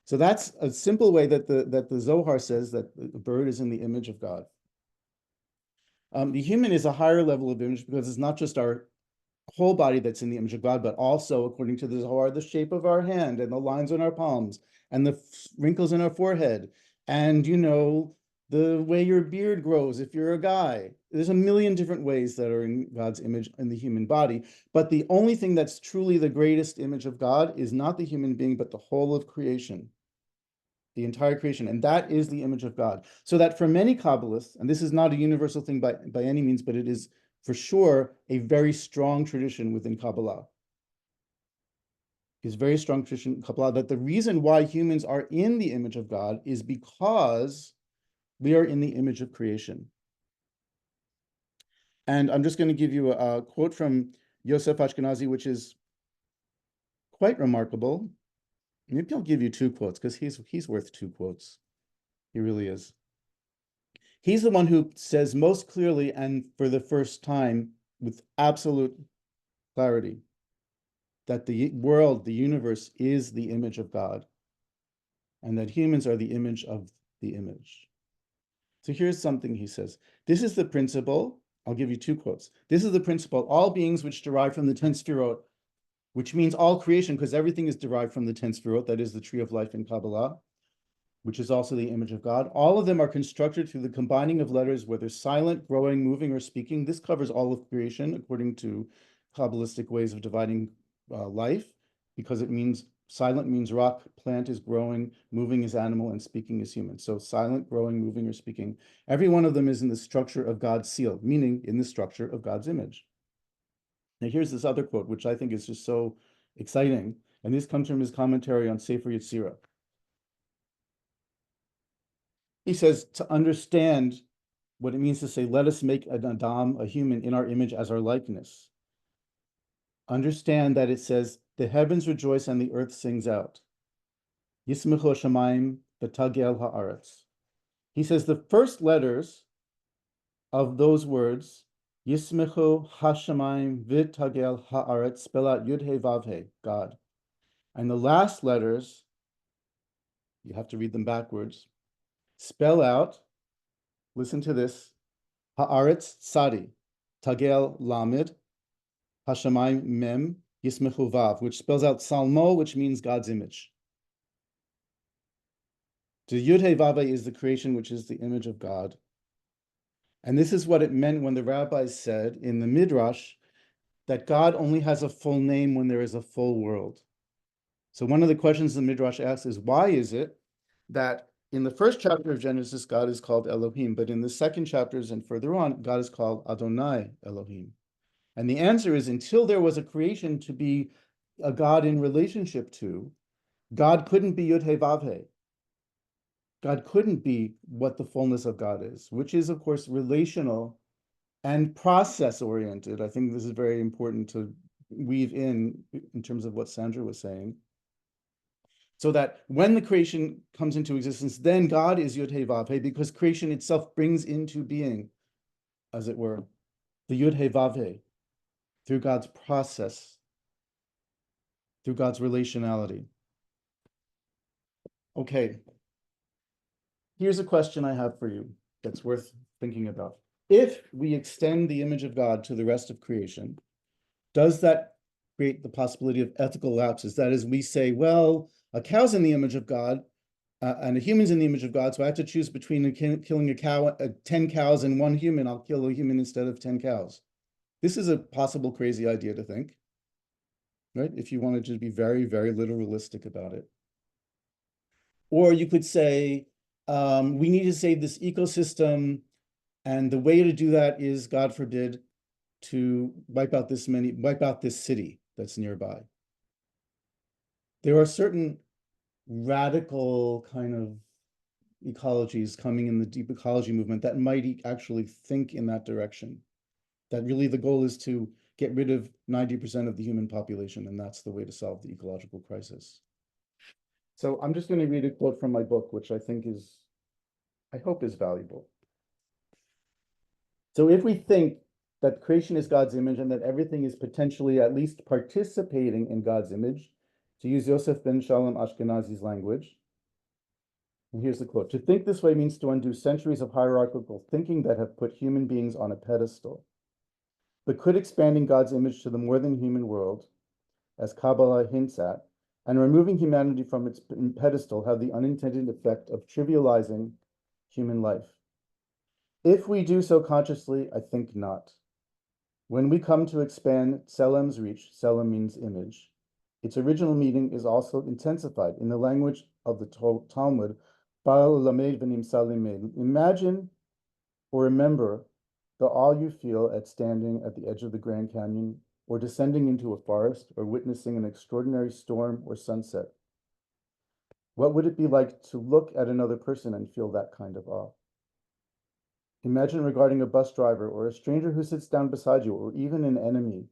So that's a simple way that the Zohar says that the bird is in the image of God. The human is a higher level of image because it's not just our whole body that's in the image of God, but also, according to the Zohar, the shape of our hand and the lines on our palms and the wrinkles in our forehead and, the way your beard grows if you're a guy. There's a million different ways that are in God's image in the human body. But the only thing that's truly the greatest image of God is not the human being, but the whole of creation, the entire creation. And that is the image of God. So that for many Kabbalists, and this is not a universal thing by any means, but it is for sure a very strong tradition within Kabbalah. It's very strong tradition in Kabbalah that the reason why humans are in the image of God is because we are in the image of creation. And I'm just going to give you a quote from Yosef Ashkenazi, which is quite remarkable. Maybe I'll give you two quotes because he's worth two quotes. He really is. He's the one who says most clearly and for the first time with absolute clarity that the world, the universe, is the image of God and that humans are the image of the image. So here's something he says. This is the principle. I'll give you two quotes. This is the principle. All beings which derive from the 10 Sefirot, which means all creation, because everything is derived from the 10 Sefirot, that is the tree of life in Kabbalah, which is also the image of God. All of them are constructed through the combining of letters, whether silent, growing, moving, or speaking. This covers all of creation, according to Kabbalistic ways of dividing life, because it means Silent means rock, plant is growing, moving is animal, and speaking is human. So silent, growing, moving, or speaking. Every one of them is in the structure of God's seal, meaning in the structure of God's image. Now here's this other quote, which I think is just so exciting. And this comes from his commentary on Sefer Yetzirah. He says, to understand what it means to say, let us make an Adam, a human, in our image as our likeness. Understand that it says, the heavens rejoice and the earth sings out. Yismecho shamayim v'tagel haaretz. He says the first letters of those words, Yismecho hashamayim v'tagel haaretz, spell out Yud He Vav He, God. And the last letters, you have to read them backwards, spell out, listen to this, haaretz tzadi, tagel lamed, hashamayim mem, Yismecho Vav, which spells out Salmo, which means God's image. The Yud He Vav He is the creation, which is the image of God. And this is what it meant when the rabbis said in the Midrash that God only has a full name when there is a full world. So one of the questions the Midrash asks is, why is it that in the first chapter of Genesis, God is called Elohim, but in the second chapters and further on, God is called Adonai Elohim? And the answer is, until there was a creation to be a God in relationship to, God couldn't be Yud He Vav He. God couldn't be what the fullness of God is, which is, of course, relational and process-oriented. I think this is very important to weave in terms of what Sandra was saying. So that when the creation comes into existence, then God is Yud He Vav He, because creation itself brings into being, as it were, the Yud He Vav He through God's process, through God's relationality. Okay. Here's a question I have for you that's worth thinking about. If we extend the image of God to the rest of creation, does that create the possibility of ethical lapses? That is, we say, well, a cow's in the image of God and a human's in the image of God, so I have to choose between killing a cow, 10 cows and one human. I'll kill a human instead of 10 cows. This is a possible crazy idea to think, right? If you wanted to be very, very literalistic about it. Or you could say, we need to save this ecosystem, and the way to do that is, God forbid, to wipe out this city that's nearby. There are certain radical kind of ecologies coming in the deep ecology movement that might actually think in that direction. That really the goal is to get rid of 90% of the human population, and that's the way to solve the ecological crisis. So I'm just going to read a quote from my book, which I hope is valuable. So if we think that creation is God's image and that everything is potentially at least participating in God's image, to use Yosef ben Shalom Ashkenazi's language, and here's the quote, to think this way means to undo centuries of hierarchical thinking that have put human beings on a pedestal. But could expanding God's image to the more than human world, as Kabbalah hints at, and removing humanity from its pedestal have the unintended effect of trivializing human life? If we do so consciously, I think not. When we come to expand Tselem's reach, Tselem means image, its original meaning is also intensified. In the language of the Talmud, imagine or remember the awe you feel at standing at the edge of the Grand Canyon, or descending into a forest, or witnessing an extraordinary storm or sunset. What would it be like to look at another person and feel that kind of awe? Imagine regarding a bus driver or a stranger who sits down beside you, or even an enemy,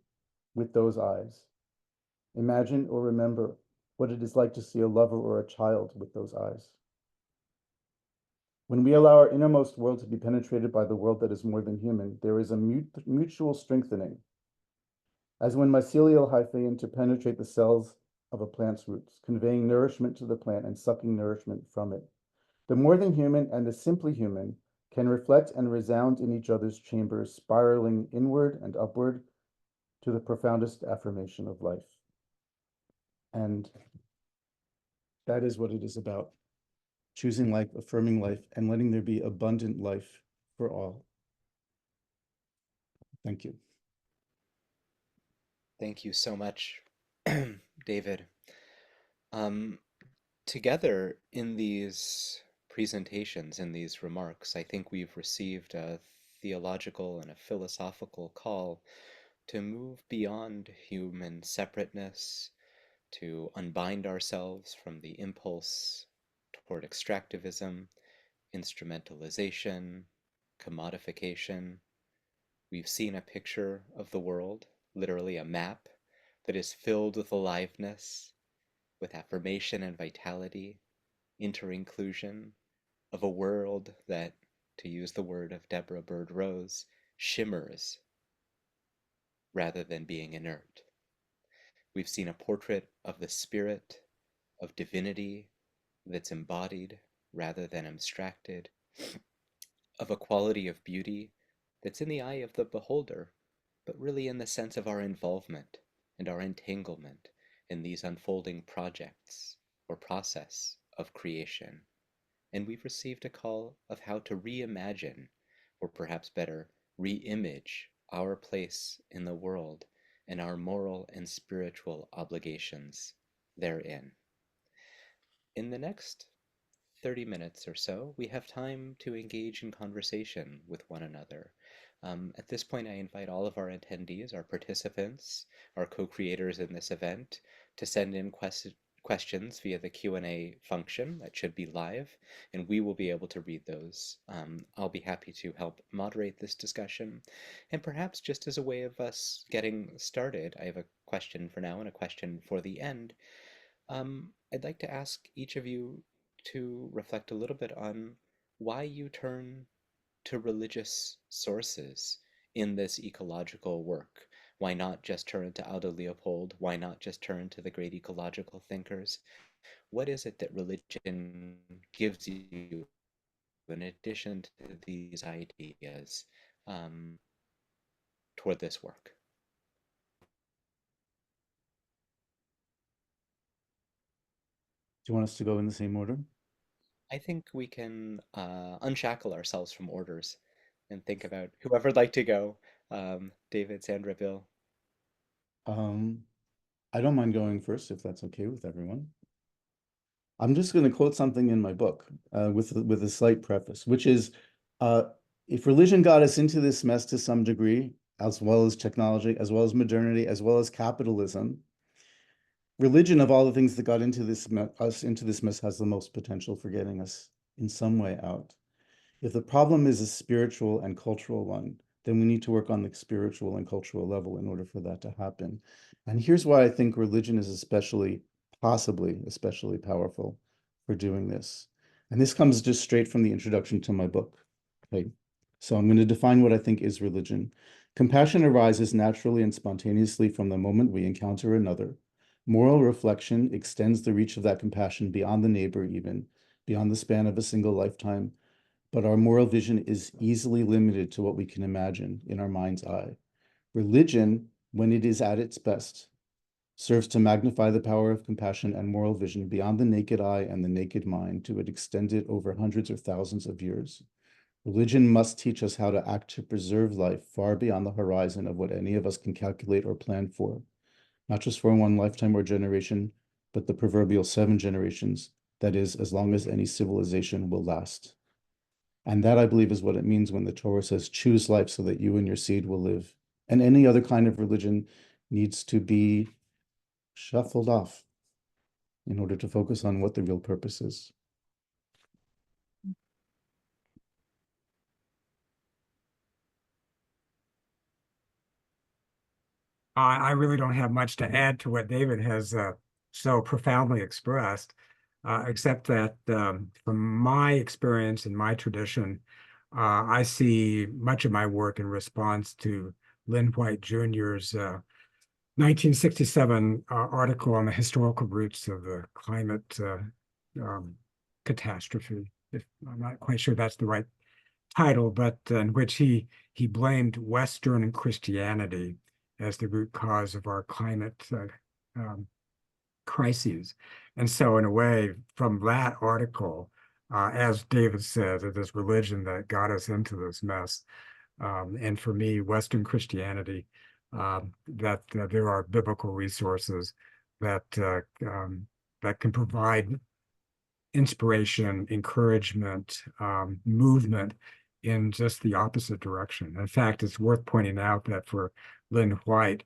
with those eyes. Imagine or remember what it is like to see a lover or a child with those eyes. When we allow our innermost world to be penetrated by the world that is more than human, there is a mutual strengthening, as when mycelial hyphae interpenetrate the cells of a plant's roots, conveying nourishment to the plant and sucking nourishment from it. The more than human and the simply human can reflect and resound in each other's chambers, spiraling inward and upward to the profoundest affirmation of life. And that is what it is about. Choosing life, affirming life, and letting there be abundant life for all. Thank you. Thank you so much, David. Um, Together in these presentations, in these remarks, I think we've received a theological and a philosophical call to move beyond human separateness, to unbind ourselves from the impulse toward extractivism, instrumentalization, commodification. We've seen a picture of the world, literally a map, that is filled with aliveness, with affirmation and vitality, inter-inclusion, of a world that, to use the word of Deborah Bird Rose, shimmers rather than being inert. We've seen a portrait of the spirit, of divinity that's embodied rather than abstracted, of a quality of beauty that's in the eye of the beholder, but really in the sense of our involvement and our entanglement in these unfolding projects or process of creation. And we've received a call of how to reimagine, or perhaps better, re-image our place in the world and our moral and spiritual obligations therein. In the next 30 minutes or so, we have time to engage in conversation with one another. At this point, I invite all of our attendees, our participants, our co-creators in this event, to send in questions via the Q&A function that should be live, and we will be able to read those. I'll be happy to help moderate this discussion. And perhaps just as a way of us getting started, I have a question for now and a question for the end. I'd like to ask each of you to reflect a little bit on why you turn to religious sources in this ecological work. Why not just turn to Aldo Leopold? Why not just turn to the great ecological thinkers? What is it that religion gives you in addition to these ideas um, toward this work? Do you want us to go in the same order? I think we can unshackle ourselves from orders and think about whoever'd like to go. David, Sandra, Bill. Um, I don't mind going first if that's okay with everyone. I'm just going to quote something in my book with a slight preface, which is, if religion got us into this mess to some degree, as well as technology, as well as modernity, as well as capitalism, religion of all the things that got into us into this mess has the most potential for getting us in some way out. If the problem is a spiritual and cultural one, then we need to work on the spiritual and cultural level in order for that to happen. And here's why I think religion is possibly especially powerful for doing this. And this comes just straight from the introduction to my book. Okay, so I'm going to define what I think is religion. Compassion arises naturally and spontaneously from the moment we encounter another. Moral reflection extends the reach of that compassion beyond the neighbor, even beyond the span of a single lifetime. But our moral vision is easily limited to what we can imagine in our mind's eye. Religion, when it is at its best, serves to magnify the power of compassion and moral vision beyond the naked eye and the naked mind to extend it over hundreds or thousands of years. Religion must teach us how to act to preserve life far beyond the horizon of what any of us can calculate or plan for, not just for one lifetime or generation, but the proverbial 7 generations, that is, as long as any civilization will last. And that, I believe, is what it means when the Torah says, choose life so that you and your seed will live. And any other kind of religion needs to be shuffled off in order to focus on what the real purpose is. I really don't have much to add to what David has so profoundly expressed, except that from my experience and my tradition, I see much of my work in response to Lynn White Jr.'s 1967 article on the historical roots of the climate catastrophe. I'm not quite sure that's the right title, but in which he blamed Western Christianity as the root cause of our climate crises. And so in a way, from that article, as David said, it is religion that got us into this mess. And for me, Western Christianity, that there are biblical resources that that can provide inspiration, encouragement, movement in just the opposite direction. In fact, it's worth pointing out that for Lynn White,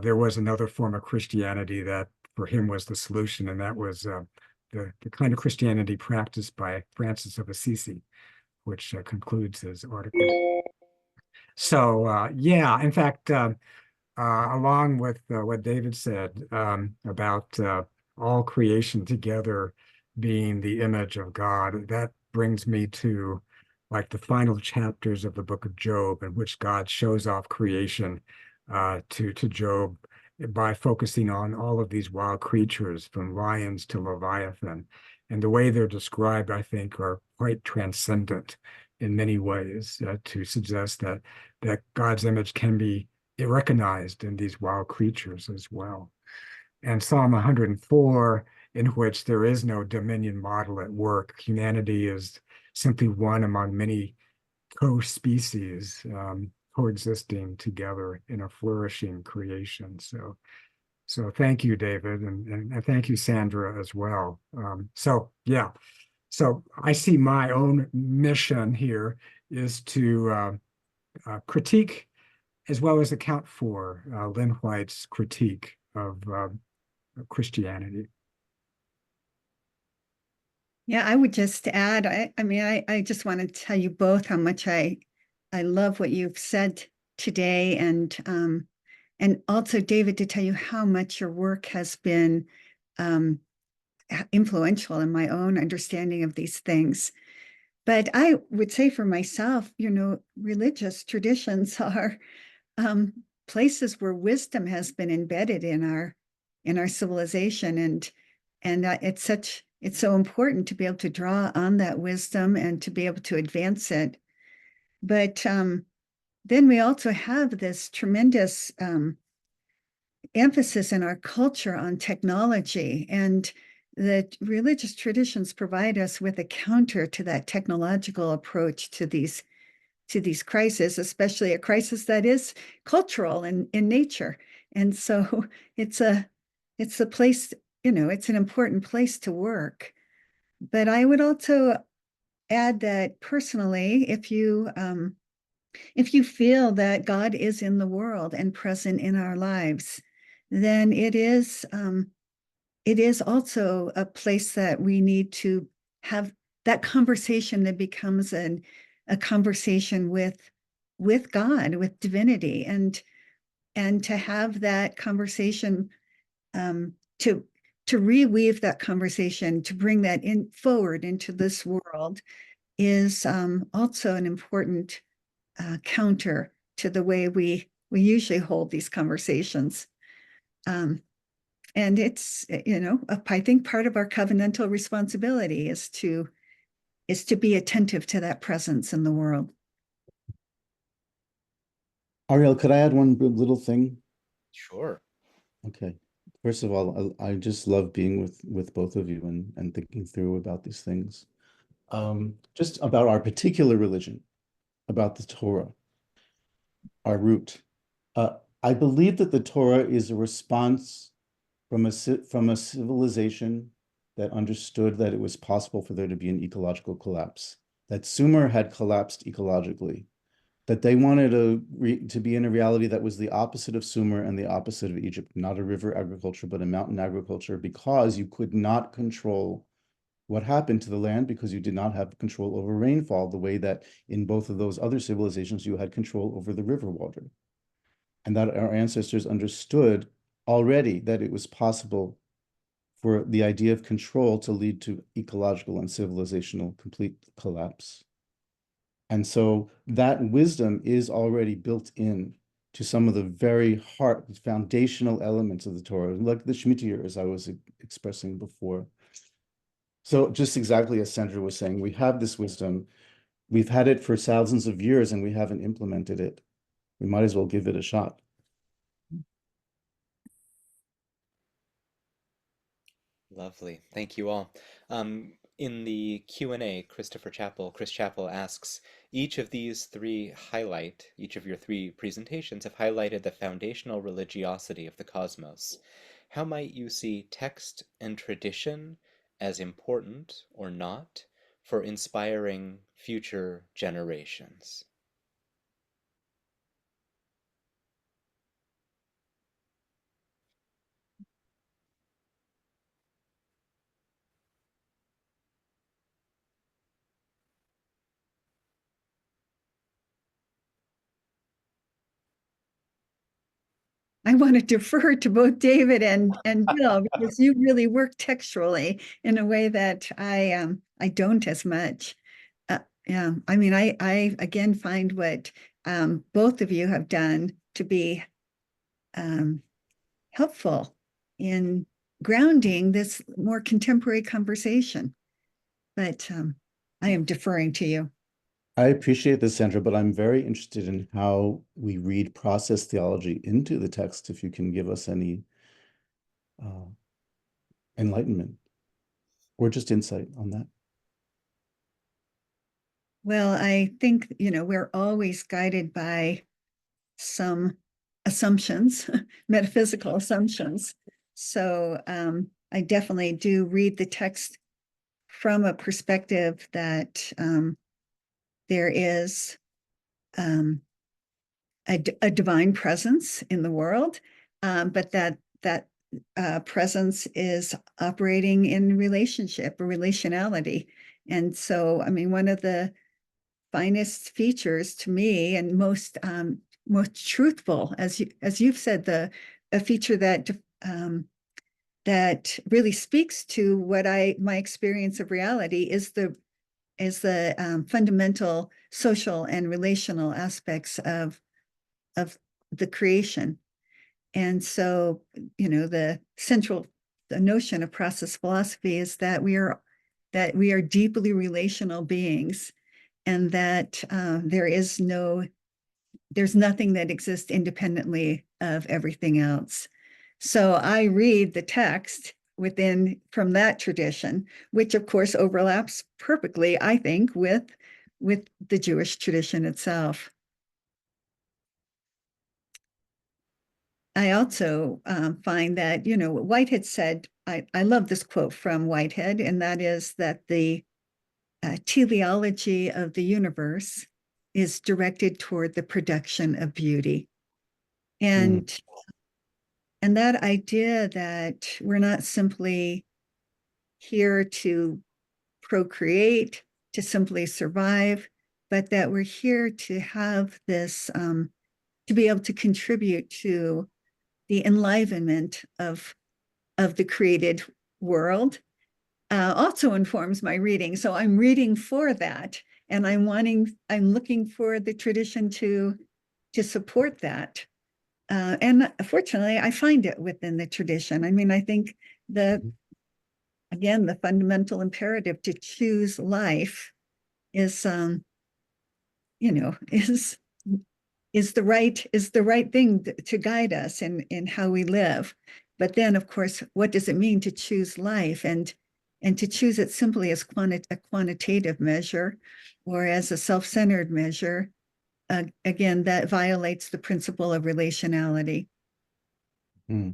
there was another form of Christianity that for him was the solution, and that was the kind of Christianity practiced by Francis of Assisi, which concludes his article. So, yeah, in fact, along with what David said about all creation together being the image of God, that brings me to like the final chapters of the book of Job, in which God shows off creation to Job by focusing on all of these wild creatures, from lions to Leviathan. And the way they're described, I think, are quite transcendent in many ways to suggest that God's image can be recognized in these wild creatures as well. And Psalm 104, in which there is no dominion model at work, humanity is simply one among many co-species coexisting together in a flourishing creation. So thank you, David, and thank you, Sandra, as well. Yeah, so I see my own mission here is to critique as well as account for Lynn White's critique of Christianity. Yeah, I would just add, I just want to tell you both how much I love what you've said today, and also, David, to tell you how much your work has been influential in my own understanding of these things. But I would say for myself, religious traditions are places where wisdom has been embedded in our civilization, and it's so important to be able to draw on that wisdom and to be able to advance it. But then we also have this tremendous emphasis in our culture on technology, and the religious traditions provide us with a counter to that technological approach to these crises, especially a crisis that is cultural in nature. And so it's a place, it's an important place to work. But I would also add that personally, if you feel that God is in the world and present in our lives, then it is also a place that we need to have that conversation that becomes a conversation with God, with divinity, and to have that conversation, to reweave that conversation, to bring that in forward into this world is also an important counter to the way we usually hold these conversations. And it's, I think part of our covenantal responsibility is to be attentive to that presence in the world. Ariel, could I add one little thing? Sure. Okay. First of all, I just love being with both of you and thinking through about these things. Just about our particular religion, about the Torah, our root. I believe that the Torah is a response from a civilization that understood that it was possible for there to be an ecological collapse, that Sumer had collapsed ecologically, that they wanted to be in a reality that was the opposite of Sumer and the opposite of Egypt, not a river agriculture, but a mountain agriculture, because you could not control what happened to the land because you did not have control over rainfall the way that in both of those other civilizations you had control over the river water. And that our ancestors understood already that it was possible for the idea of control to lead to ecological and civilizational complete collapse. And so that wisdom is already built in to some of the very foundational elements of the Torah, like the Shemitah, as I was expressing before. So just exactly as Sandra was saying, we have this wisdom. We've had it for thousands of years and we haven't implemented it. We might as well give it a shot. Lovely. Thank you all. In the Q&A, Chris Chappell asks, each of your three presentations have highlighted the foundational religiosity of the cosmos. How might you see text and tradition as important or not for inspiring future generations? I want to defer to both David and Bill because you really work textually in a way that I don't as much. Yeah, I mean, I again find what both of you have done to be helpful in grounding this more contemporary conversation. But I am deferring to you. I appreciate this, Sandra, but I'm very interested in how we read process theology into the text, if you can give us any enlightenment or just insight on that. Well, I think, we're always guided by some assumptions, metaphysical assumptions. So I definitely do read the text from a perspective that there is a divine presence in the world, but that presence is operating in relationship or relationality. And so, I mean, one of the finest features to me and most truthful, as you've said, a feature that that really speaks to what my experience of reality is the fundamental social and relational aspects of the creation. And so, the notion of process philosophy is that we are deeply relational beings, and that there's nothing that exists independently of everything else. So I read the text from that tradition, which of course overlaps perfectly, I think, with the Jewish tradition itself. I also find that, what Whitehead said, I love this quote from Whitehead, and that is that the teleology of the universe is directed toward the production of beauty. And that idea that we're not simply here to procreate, to simply survive, but that we're here to have this, to be able to contribute to the enlivenment of the created world, also informs my reading. So I'm reading for that, and I'm looking for the tradition to support that. And fortunately, I find it within the tradition. I mean, I think again, the fundamental imperative to choose life is, is the right thing to guide us in how we live. But then, of course, what does it mean to choose life, and to choose it simply as a quantitative measure or as a self-centered measure? Again, that violates the principle of relationality. Yeah.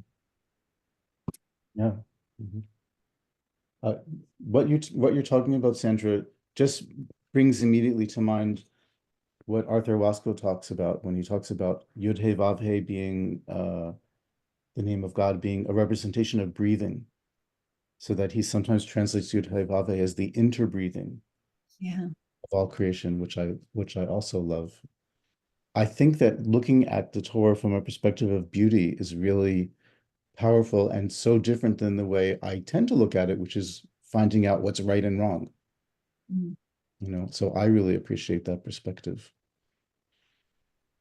What you're talking about, Sandra, just brings immediately to mind what Arthur Wasco talks about when he talks about Yud He Vav He being the name of God being a representation of breathing, so that he sometimes translates Yud He Vav He as the interbreathing of all creation, which I also love. I think that looking at the Torah from a perspective of beauty is really powerful and so different than the way I tend to look at it, which is finding out what's right and wrong. So I really appreciate that perspective.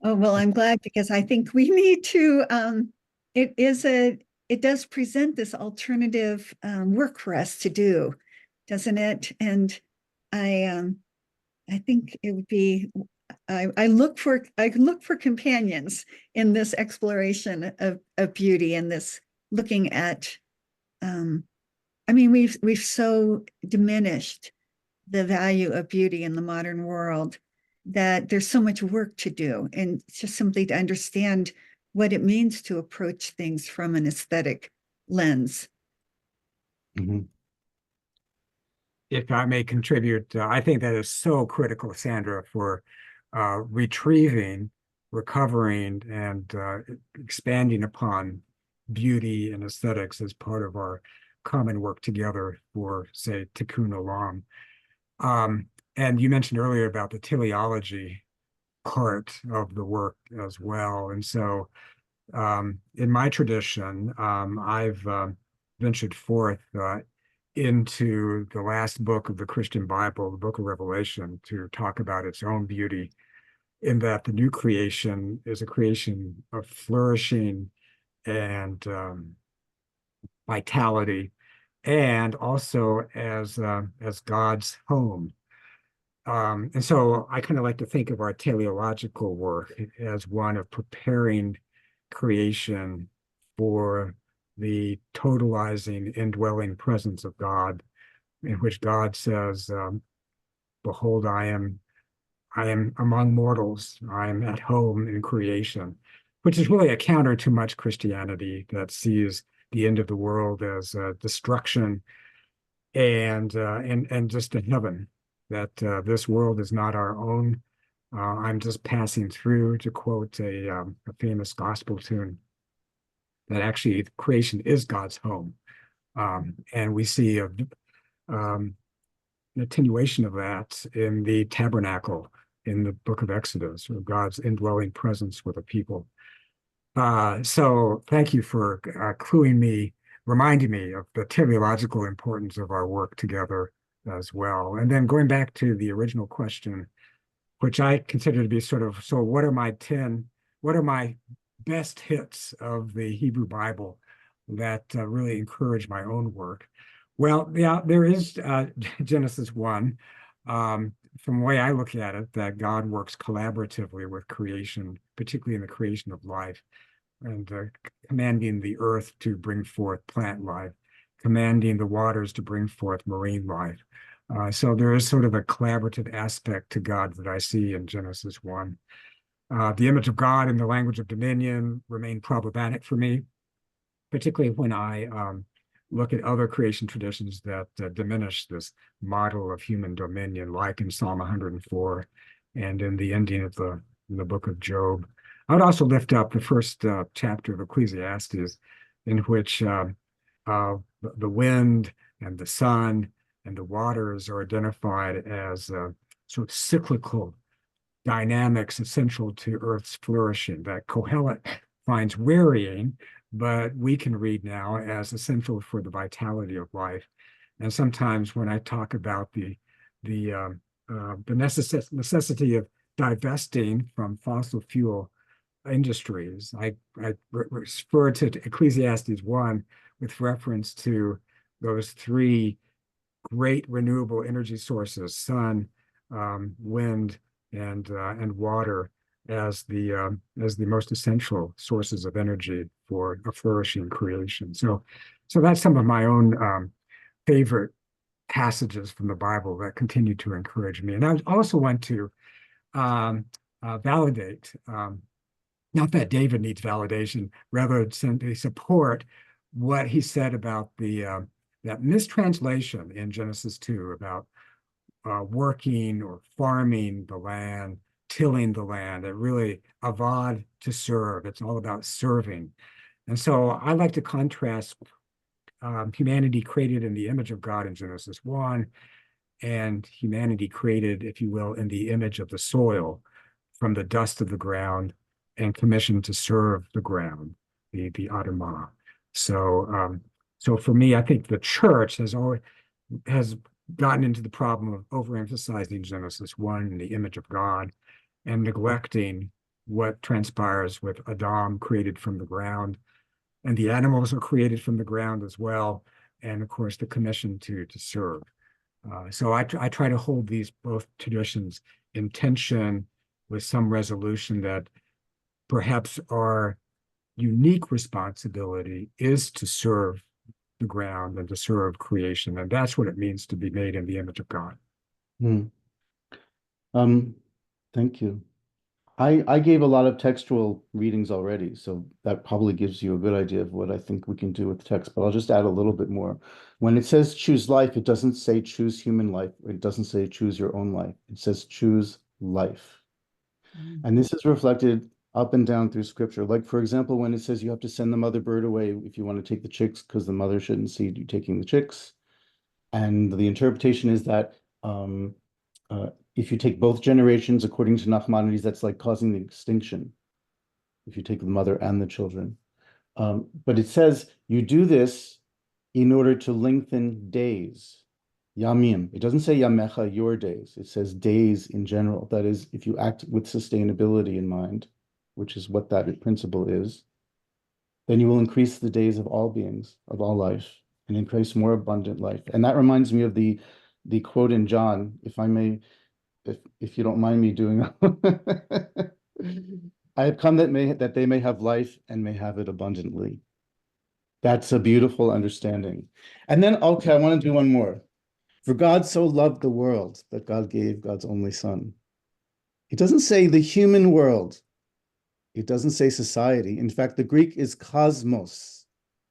Oh, well, I'm glad, because I think we need to, it does present this alternative work for us to do, doesn't it? And I think it would be, I look for companions in this exploration of beauty, and this looking at I mean, we've so diminished the value of beauty in the modern world that there's so much work to do, and just simply to understand what it means to approach things from an aesthetic lens. If I may contribute, I think that is so critical, Sandra, for retrieving, recovering, and expanding upon beauty and aesthetics as part of our common work together for, say, Tikkun Olam. And you mentioned earlier about the teleology part of the work as well. And so in my tradition, I've ventured forth into the last book of the Christian Bible, the book of Revelation, to talk about its own beauty, in that the new creation is a creation of flourishing and vitality, and also as God's home. And so I kind of like to think of our teleological work as one of preparing creation for the totalizing, indwelling presence of God, in which God says, behold, I am among mortals, I am at home in creation, which is really a counter to much Christianity that sees the end of the world as destruction and just a heaven, that this world is not our own. I'm just passing through, to quote a famous gospel tune, that actually creation is God's home. And we see an attenuation of that in the tabernacle in the book of Exodus, or God's indwelling presence with a people. So thank you for reminding me of the teleological importance of our work together as well. And then going back to the original question, which I consider to be sort of, so what are my best hits of the Hebrew Bible that really encourage my own work? Well, yeah, there is Genesis 1. From the way I look at it, that God works collaboratively with creation, particularly in the creation of life, and commanding the earth to bring forth plant life, commanding the waters to bring forth marine life. So there is sort of a collaborative aspect to God that I see in Genesis 1. The image of God in the language of dominion remain problematic for me, particularly when I look at other creation traditions that diminish this model of human dominion, like in Psalm 104 and in the ending of the book of Job. I would also lift up the first chapter of Ecclesiastes, in which the wind and the sun and the waters are identified as sort of cyclical dynamics essential to Earth's flourishing, that Kohelet finds wearying, but we can read now as essential for the vitality of life. And sometimes when I talk about the necessity of divesting from fossil fuel industries, I refer to Ecclesiastes 1 with reference to those three great renewable energy sources: sun, wind, and water, as the most essential sources of energy for a flourishing creation. So that's some of my own favorite passages from the Bible that continue to encourage me. And I also want to validate, not that David needs validation, rather simply support what he said about that mistranslation in Genesis 2 about working or farming the land, tilling the land. It really avad to serve. It's all about serving. And so I like to contrast humanity created in the image of God in Genesis 1 and humanity created, if you will, in the image of the soil, from the dust of the ground and commissioned to serve the ground, the Adamah. So for me, I think the church has gotten into the problem of overemphasizing Genesis 1 and the image of God, and neglecting what transpires with Adam, created from the ground, and the animals are created from the ground as well, and of course the commission to serve. So I try to hold these both traditions in tension, with some resolution that perhaps our unique responsibility is to serve the ground and to serve creation. And that's what it means to be made in the image of God. Hmm. Thank you. I gave a lot of textual readings already, so that probably gives you a good idea of what I think we can do with text, but I'll just add a little bit more. When it says choose life, it doesn't say choose human life. It doesn't say choose your own life. It says choose life. And this is reflected up and down through scripture. Like, for example, when it says you have to send the mother bird away if you want to take the chicks because the mother shouldn't see you taking the chicks. And the interpretation is that if you take both generations, according to Nachmanides, that's like causing the extinction, if you take the mother and the children. But it says you do this in order to lengthen days, yamim. It doesn't say yamecha, your days. It says days in general. That is, if you act with sustainability in mind, which is what that principle is, then you will increase the days of all beings, of all life, and increase more abundant life. And that reminds me of the quote in John, if I may, if you don't mind me doing I have come that they may have life and may have it abundantly. That's a beautiful understanding. And then, okay, I want to do one more. For God so loved the world that God gave God's only son. It doesn't say the human world. It doesn't say society. In fact, the Greek is cosmos,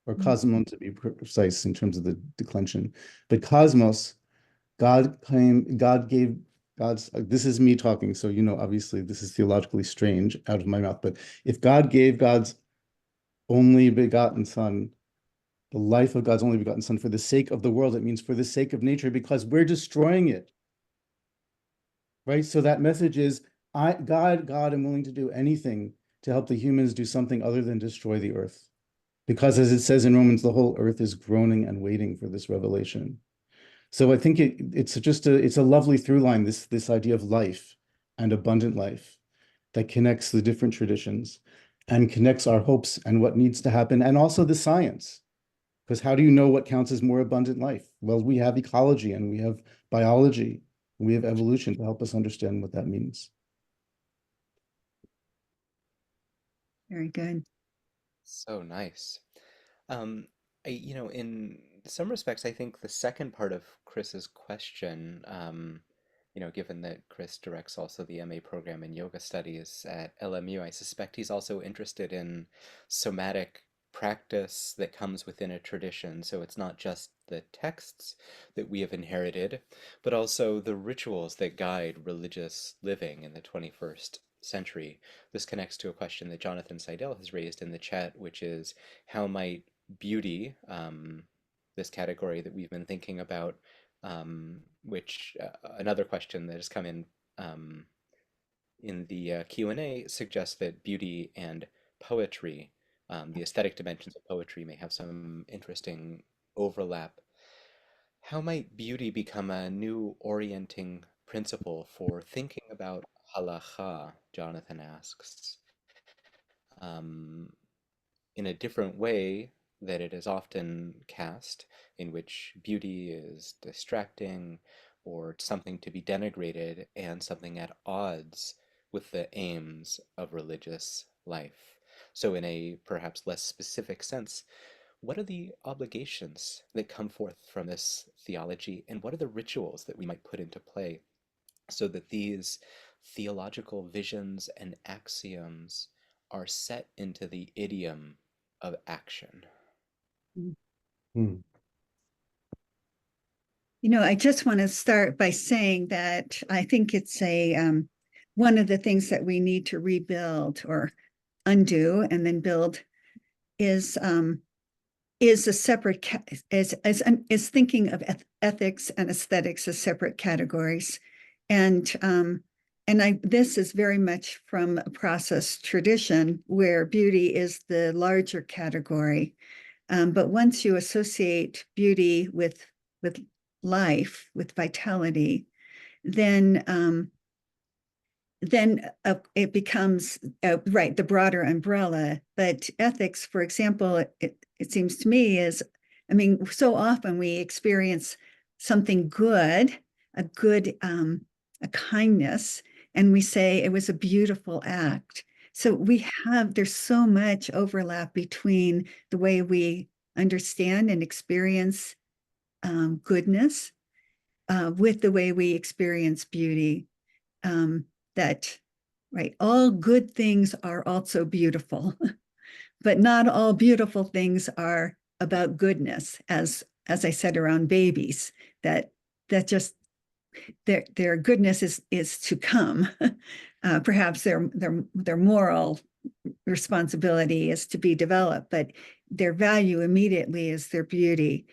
or cosmon to be precise in terms of the declension. But cosmos, God gave God's, this is me talking, so obviously this is theologically strange out of my mouth, but if God gave God's only begotten son, the life of God's only begotten son for the sake of the world, it means for the sake of nature, because we're destroying it. Right? So that message is, God, I'm willing to do anything to help the humans do something other than destroy the earth. Because as it says in Romans, the whole earth is groaning and waiting for this revelation. So I think it's a lovely through line, this idea of life and abundant life that connects the different traditions and connects our hopes and what needs to happen, and also the science. Because how do you know what counts as more abundant life? Well, we have ecology and we have biology, and we have evolution to help us understand what that means. Very good. So nice. Um, in some respects, I think the second part of Chris's question, given that Chris directs also the MA program in yoga studies at LMU, I suspect he's also interested in somatic practice that comes within a tradition. So it's not just the texts that we have inherited, but also the rituals that guide religious living in the 21st century. This connects to a question that Jonathan Seidel has raised in the chat, which is how might beauty, this category that we've been thinking about, which another question that has come in the Q&A suggests that beauty and poetry, the aesthetic dimensions of poetry, may have some interesting overlap. How might beauty become a new orienting principle for thinking about halacha, Jonathan asks, um, in a different way that it is often cast, in which beauty is distracting or something to be denigrated and something at odds with the aims of religious life. So, in a perhaps less specific sense, what are the obligations that come forth from this theology, and what are the rituals that we might put into play so that these theological visions and axioms are set into the idiom of action? Hmm. I just want to start by saying that I think it's one of the things that we need to rebuild or undo and then build is a separate is thinking of ethics and aesthetics as separate categories, and this is very much from a process tradition where beauty is the larger category, but once you associate beauty with life, with vitality, then it becomes right, the broader umbrella. But ethics, for example, it seems to me is, so often we experience something good, a kindness, and we say it was a beautiful act. So there's so much overlap between the way we understand and experience goodness with the way we experience beauty. That, right, all good things are also beautiful, but not all beautiful things are about goodness, as I said around babies, that just their goodness is to come. Perhaps their moral responsibility is to be developed, but their value immediately is their beauty.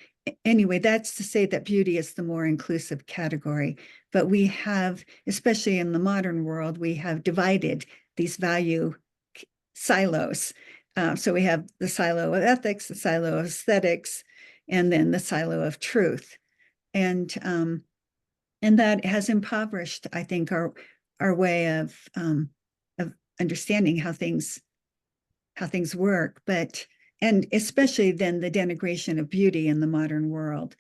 Anyway, that's to say that beauty is the more inclusive category, but we have, especially in the modern world, we have divided these value silos. So we have the silo of ethics, the silo of aesthetics, and then the silo of truth. And that has impoverished, I think, our way of understanding how things work, and especially then the denigration of beauty in the modern world.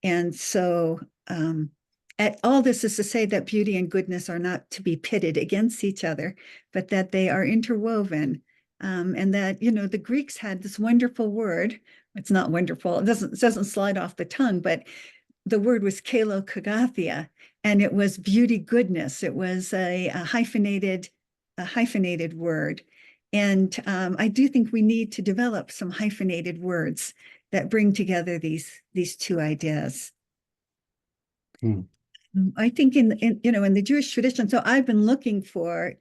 And so all this is to say that beauty and goodness are not to be pitted against each other, but that they are interwoven. And that, the Greeks had this wonderful word. It's not wonderful. It doesn't slide off the tongue, but the word was kalokagathia, and it was beauty goodness. It was a hyphenated word. And I do think we need to develop some hyphenated words that bring together these two ideas. I think in the Jewish tradition, so I've been looking for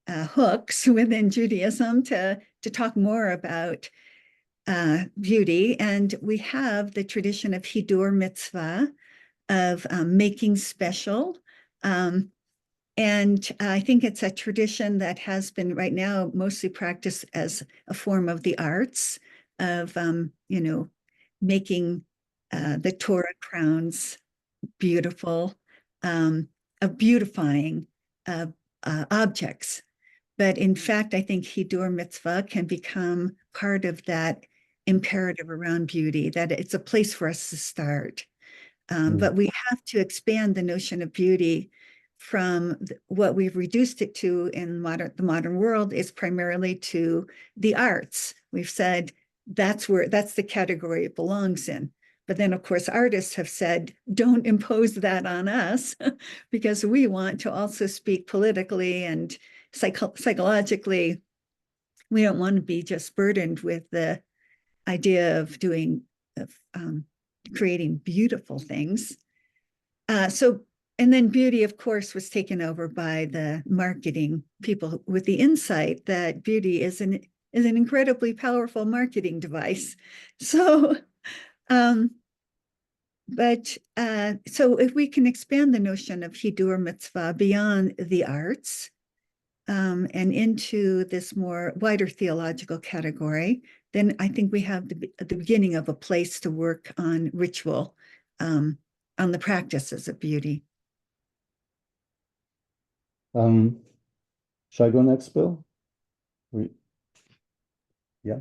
hooks within Judaism to talk more about beauty. And we have the tradition of Hidur Mitzvah, of making special. And I think it's a tradition that has been right now mostly practiced as a form of the arts, of, making the Torah crowns beautiful, of beautifying objects. But in fact, I think Hidur Mitzvah can become part of that imperative around beauty, that it's a place for us to start. But we have to expand the notion of beauty from what we've reduced it to in the modern world is primarily to the arts. We've said that's the category it belongs in. But then, of course, artists have said, don't impose that on us because we want to also speak politically and psychologically. We don't want to be just burdened with the idea of creating beautiful things. And then beauty, of course, was taken over by the marketing people with the insight that beauty is an incredibly powerful marketing device. So, so if we can expand the notion of Hidur Mitzvah beyond the arts and into this more wider theological category, then I think we have the beginning of a place to work on ritual, on the practices of beauty. Should I go next, Bill? Yeah.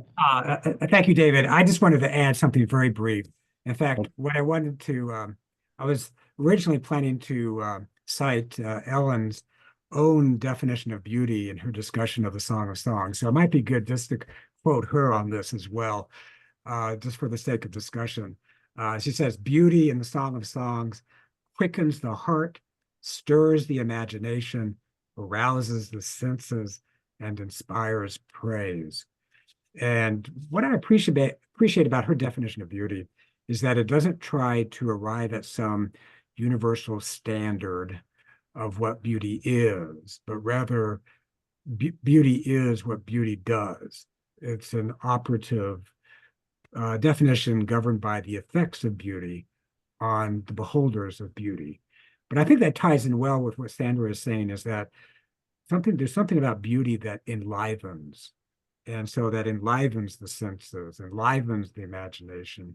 Thank you, David. I just wanted to add something very brief. In fact, what I wanted to, I was originally planning to cite Ellen's own definition of beauty in her discussion of the Song of Songs. So it might be good just to quote her on this as well, just for the sake of discussion. She says, beauty in the Song of Songs quickens the heart, stirs the imagination, arouses the senses, and inspires praise. And what I appreciate about her definition of beauty is that it doesn't try to arrive at some universal standard of what beauty is, but rather beauty is what beauty does. It's an operative definition governed by the effects of beauty on the beholders of beauty. But I think that ties in well with what Sandra is saying, is that there's something about beauty that enlivens. And so that enlivens the senses, enlivens the imagination,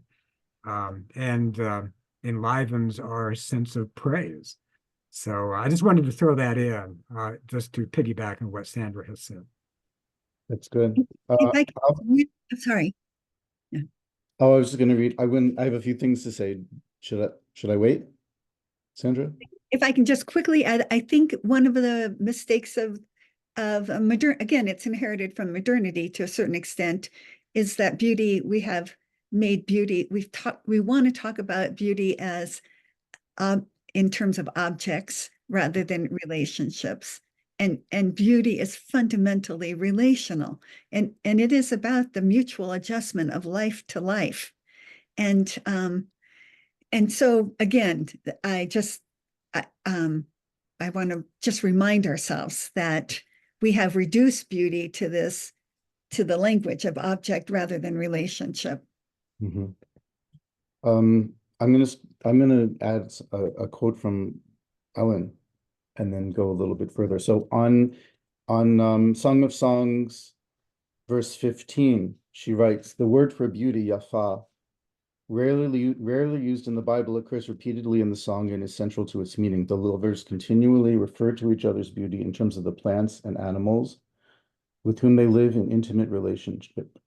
and enlivens our sense of praise. So I just wanted to throw that in, just to piggyback on what Sandra has said. That's good. Sorry. Yeah. Oh, I was just going to read. I have a few things to say. Should I wait, Sandra? If I can just quickly add, I think one of the mistakes of modern, again, it's inherited from modernity to a certain extent, is that beauty, we have made beauty, we want to talk about beauty as in terms of objects rather than relationships. And beauty is fundamentally relational. And it is about the mutual adjustment of life to life. And so again, I want to just remind ourselves that we have reduced beauty to the language of object rather than relationship. Mhm. I'm gonna add a quote from Ellen and then go a little bit further. So on Song of Songs, verse 15, she writes, "The word for beauty, yafa, rarely used in the Bible, occurs repeatedly in the song and is central to its meaning. The lovers continually refer to each other's beauty in terms of the plants and animals with whom they live in intimate relationship.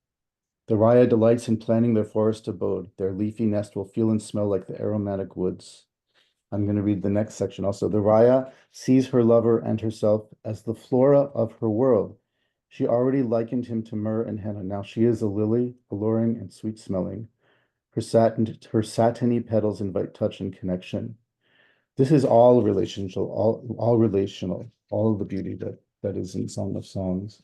The Raya delights in planning their forest abode. Their leafy nest will feel and smell like the aromatic woods." I'm going to read the next section also. "The Raya sees her lover and herself as the flora of her world. She already likened him to myrrh and henna. Now she is a lily, alluring and sweet smelling. Her satiny petals invite touch and connection." This is all relational, all relational, all of the beauty that is in Song of Songs.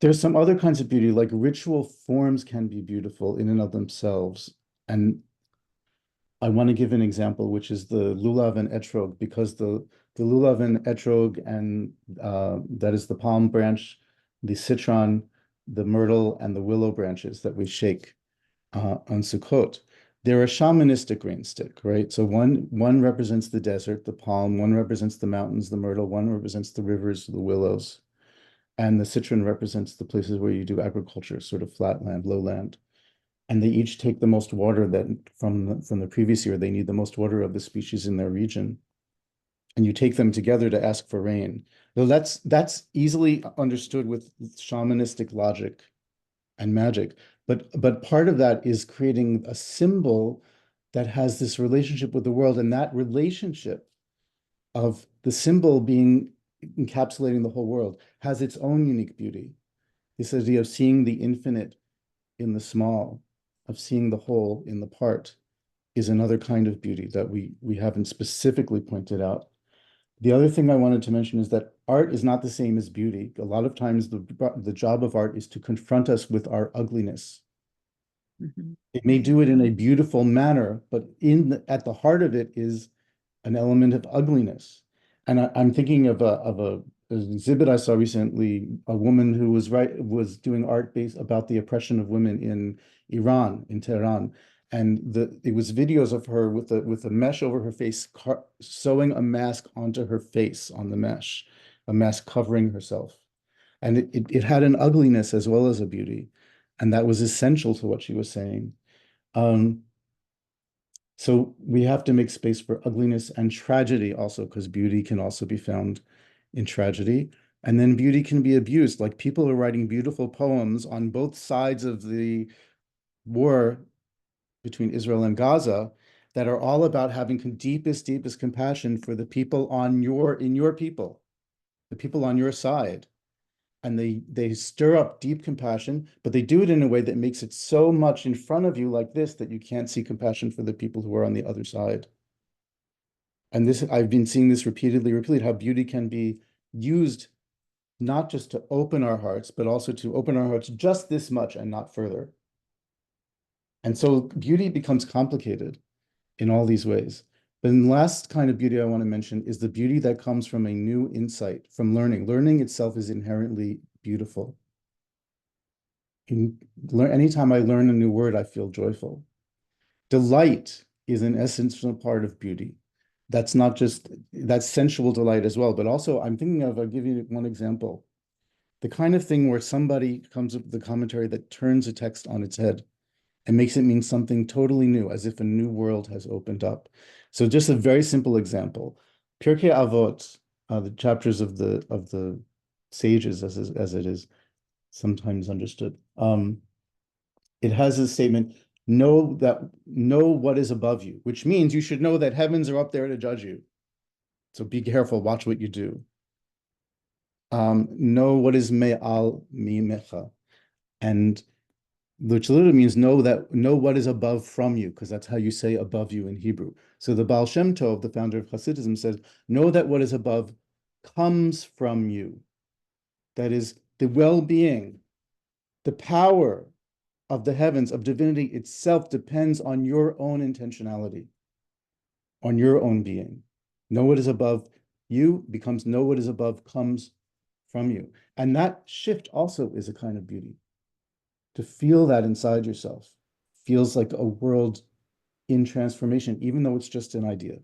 There's some other kinds of beauty, like ritual forms can be beautiful in and of themselves. And I want to give an example, which is the lulav and etrog, because the lulav and etrog, and that is the palm branch, the citron, the myrtle, and the willow branches that we shake on Sukkot. They're a shamanistic grain stick, right? So one represents the desert, the palm, one represents the mountains, the myrtle, one represents the rivers, the willows, and the citron represents the places where you do agriculture, sort of flatland, lowland. And they each take the most water that from the previous year. They need the most water of the species in their region. And you take them together to ask for rain. Though that's easily understood with shamanistic logic and magic. But part of that is creating a symbol that has this relationship with the world, and that relationship of the symbol being encapsulating the whole world has its own unique beauty. This idea of seeing the infinite in the small, of seeing the whole in the part, is another kind of beauty that we haven't specifically pointed out. The other thing I wanted to mention is that art is not the same as beauty. A lot of times the job of art is to confront us with our ugliness. Mhm. It may do it in a beautiful manner, but at the heart of it is an element of ugliness. And I'm thinking of an exhibit I saw recently, a woman who was doing art based about the oppression of women in Iran, in Tehran. And it was videos of her with a mesh over her face, sewing a mask onto her face on the mesh, a mask covering herself. And it had an ugliness as well as a beauty. And that was essential to what she was saying. So we have to make space for ugliness and tragedy also, because beauty can also be found in tragedy. And then beauty can be abused. Like people are writing beautiful poems on both sides of the war between Israel and Gaza that are all about having deepest compassion for the people in your people, the people on your side. And they stir up deep compassion, but they do it in a way that makes it so much in front of you like this that you can't see compassion for the people who are on the other side. And this, I've been seeing this repeated, how beauty can be used not just to open our hearts, but also to open our hearts just this much and not further. And so beauty becomes complicated in all these ways. But the last kind of beauty I want to mention is the beauty that comes from a new insight, from learning. Learning itself is inherently beautiful. Anytime I learn a new word, I feel joyful. Delight is an essential part of beauty. That's not just, that's sensual delight as well, but also I'm thinking of, I'll give you one example. The kind of thing where somebody comes up with a commentary that turns a text on its head and makes it mean something totally new, as if a new world has opened up. So just a very simple example. Pirkei Avot, the chapters of the sages, as it is sometimes understood. It has a statement, know what is above you, which means you should know that heavens are up there to judge you. So be careful, watch what you do. Know what is me'al mimecha. And which literally means know what is above from you, because that's how you say above you in Hebrew. So the Baal Shem Tov, the founder of Hasidism, says, know that what is above comes from you. That is the well-being, the power of the heavens, of divinity itself depends on your own intentionality, on your own being. Know what is above you becomes know what is above comes from you. And that shift also is a kind of beauty. To feel that inside yourself feels like a world in transformation, even though it's just an idea.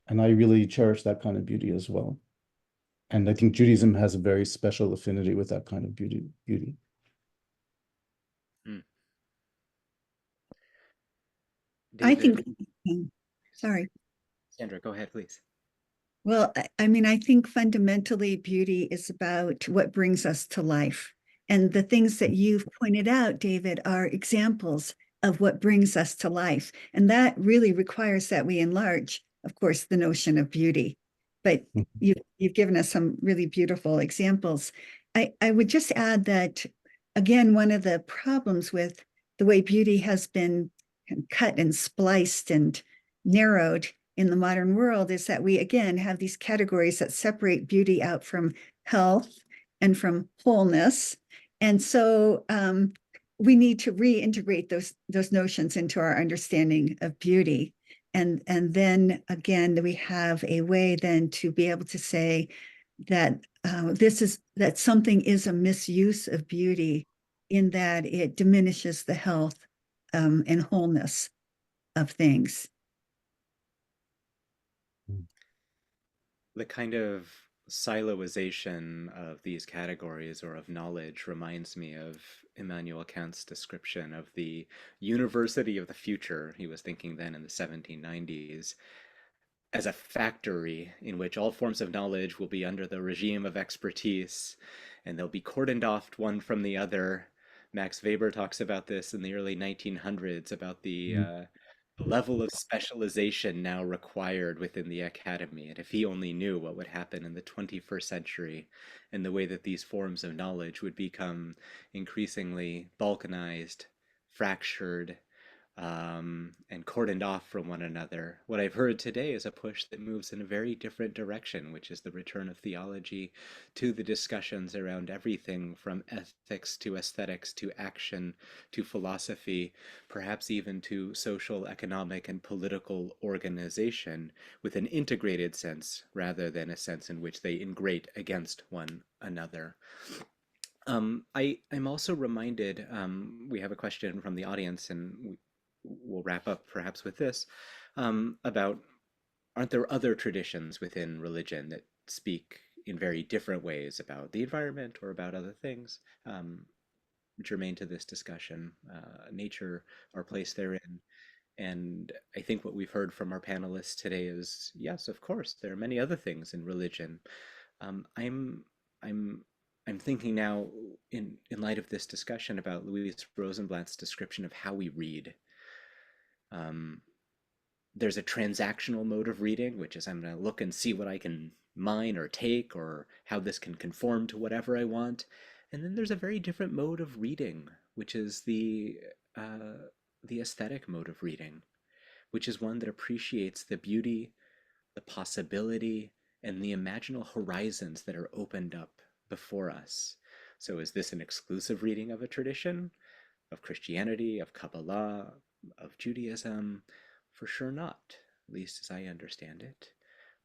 And I really cherish that kind of beauty as well. And I think Judaism has a very special affinity with that kind of beauty. Mm. I David, think, sorry. Sandra, go ahead, please. Well, I mean, I think fundamentally beauty is about what brings us to life. And the things that you've pointed out, David, are examples of what brings us to life. And that really requires that we enlarge, of course, the notion of beauty. But you've given us some really beautiful examples. I would just add that, again, one of the problems with the way beauty has been cut and spliced and narrowed in the modern world is that we, again, have these categories that separate beauty out from health and from wholeness. And so we need to reintegrate those notions into our understanding of beauty. And then again, we have a way then to be able to say that that something is a misuse of beauty in that it diminishes the health and wholeness of things. The kind of siloization of these categories or of knowledge reminds me of Immanuel Kant's description of the university of the future. He was thinking then in the 1790s as a factory in which all forms of knowledge will be under the regime of expertise and they'll be cordoned off one from the other. Max Weber talks about this in the early 1900s about the level of specialization now required within the academy. And if he only knew what would happen in the 21st century and the way that these forms of knowledge would become increasingly balkanized, fractured, and cordoned off from one another. What I've heard today is a push that moves in a very different direction, which is the return of theology to the discussions around everything from ethics to aesthetics to action to philosophy, perhaps even to social, economic, and political organization with an integrated sense rather than a sense in which they ingrate against one another. I'm also reminded, we have a question from the audience, and we'll wrap up perhaps with this, about aren't there other traditions within religion that speak in very different ways about the environment or about other things, germane to this discussion, nature, our place therein? And I think what we've heard from our panelists today is, yes, of course, there are many other things in religion. I'm I'm I'm thinking now in light of this discussion about Louise Rosenblatt's description of how we read. Um, there's a transactional mode of reading, which is I'm going to look and see what I can mine or take or how this can conform to whatever I want. And then there's a very different mode of reading, which is the aesthetic mode of reading, which is one that appreciates the beauty, the possibility, and the imaginal horizons that are opened up before us. So is this an exclusive reading of a tradition, of Christianity, of Kabbalah, of Judaism? For sure not, at least as I understand it.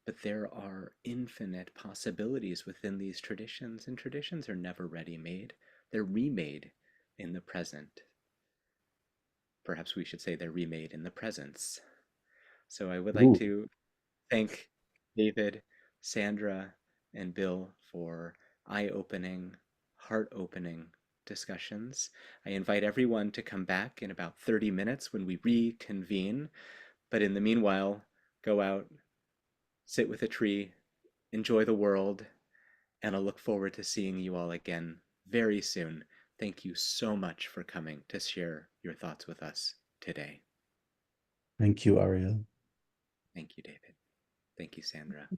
But there are infinite possibilities within these traditions, and traditions are never ready-made. They're remade in the present. Perhaps we should say they're remade in the presence. So I would like to thank David, Sandra, and Bill for eye-opening, heart-opening discussions. I invite everyone to come back in about 30 minutes when we reconvene. But in the meanwhile, go out, sit with a tree, enjoy the world, and I'll look forward to seeing you all again very soon. Thank you so much for coming to share your thoughts with us today. Thank you, Ariel. Thank you, David. Thank you, Sandra.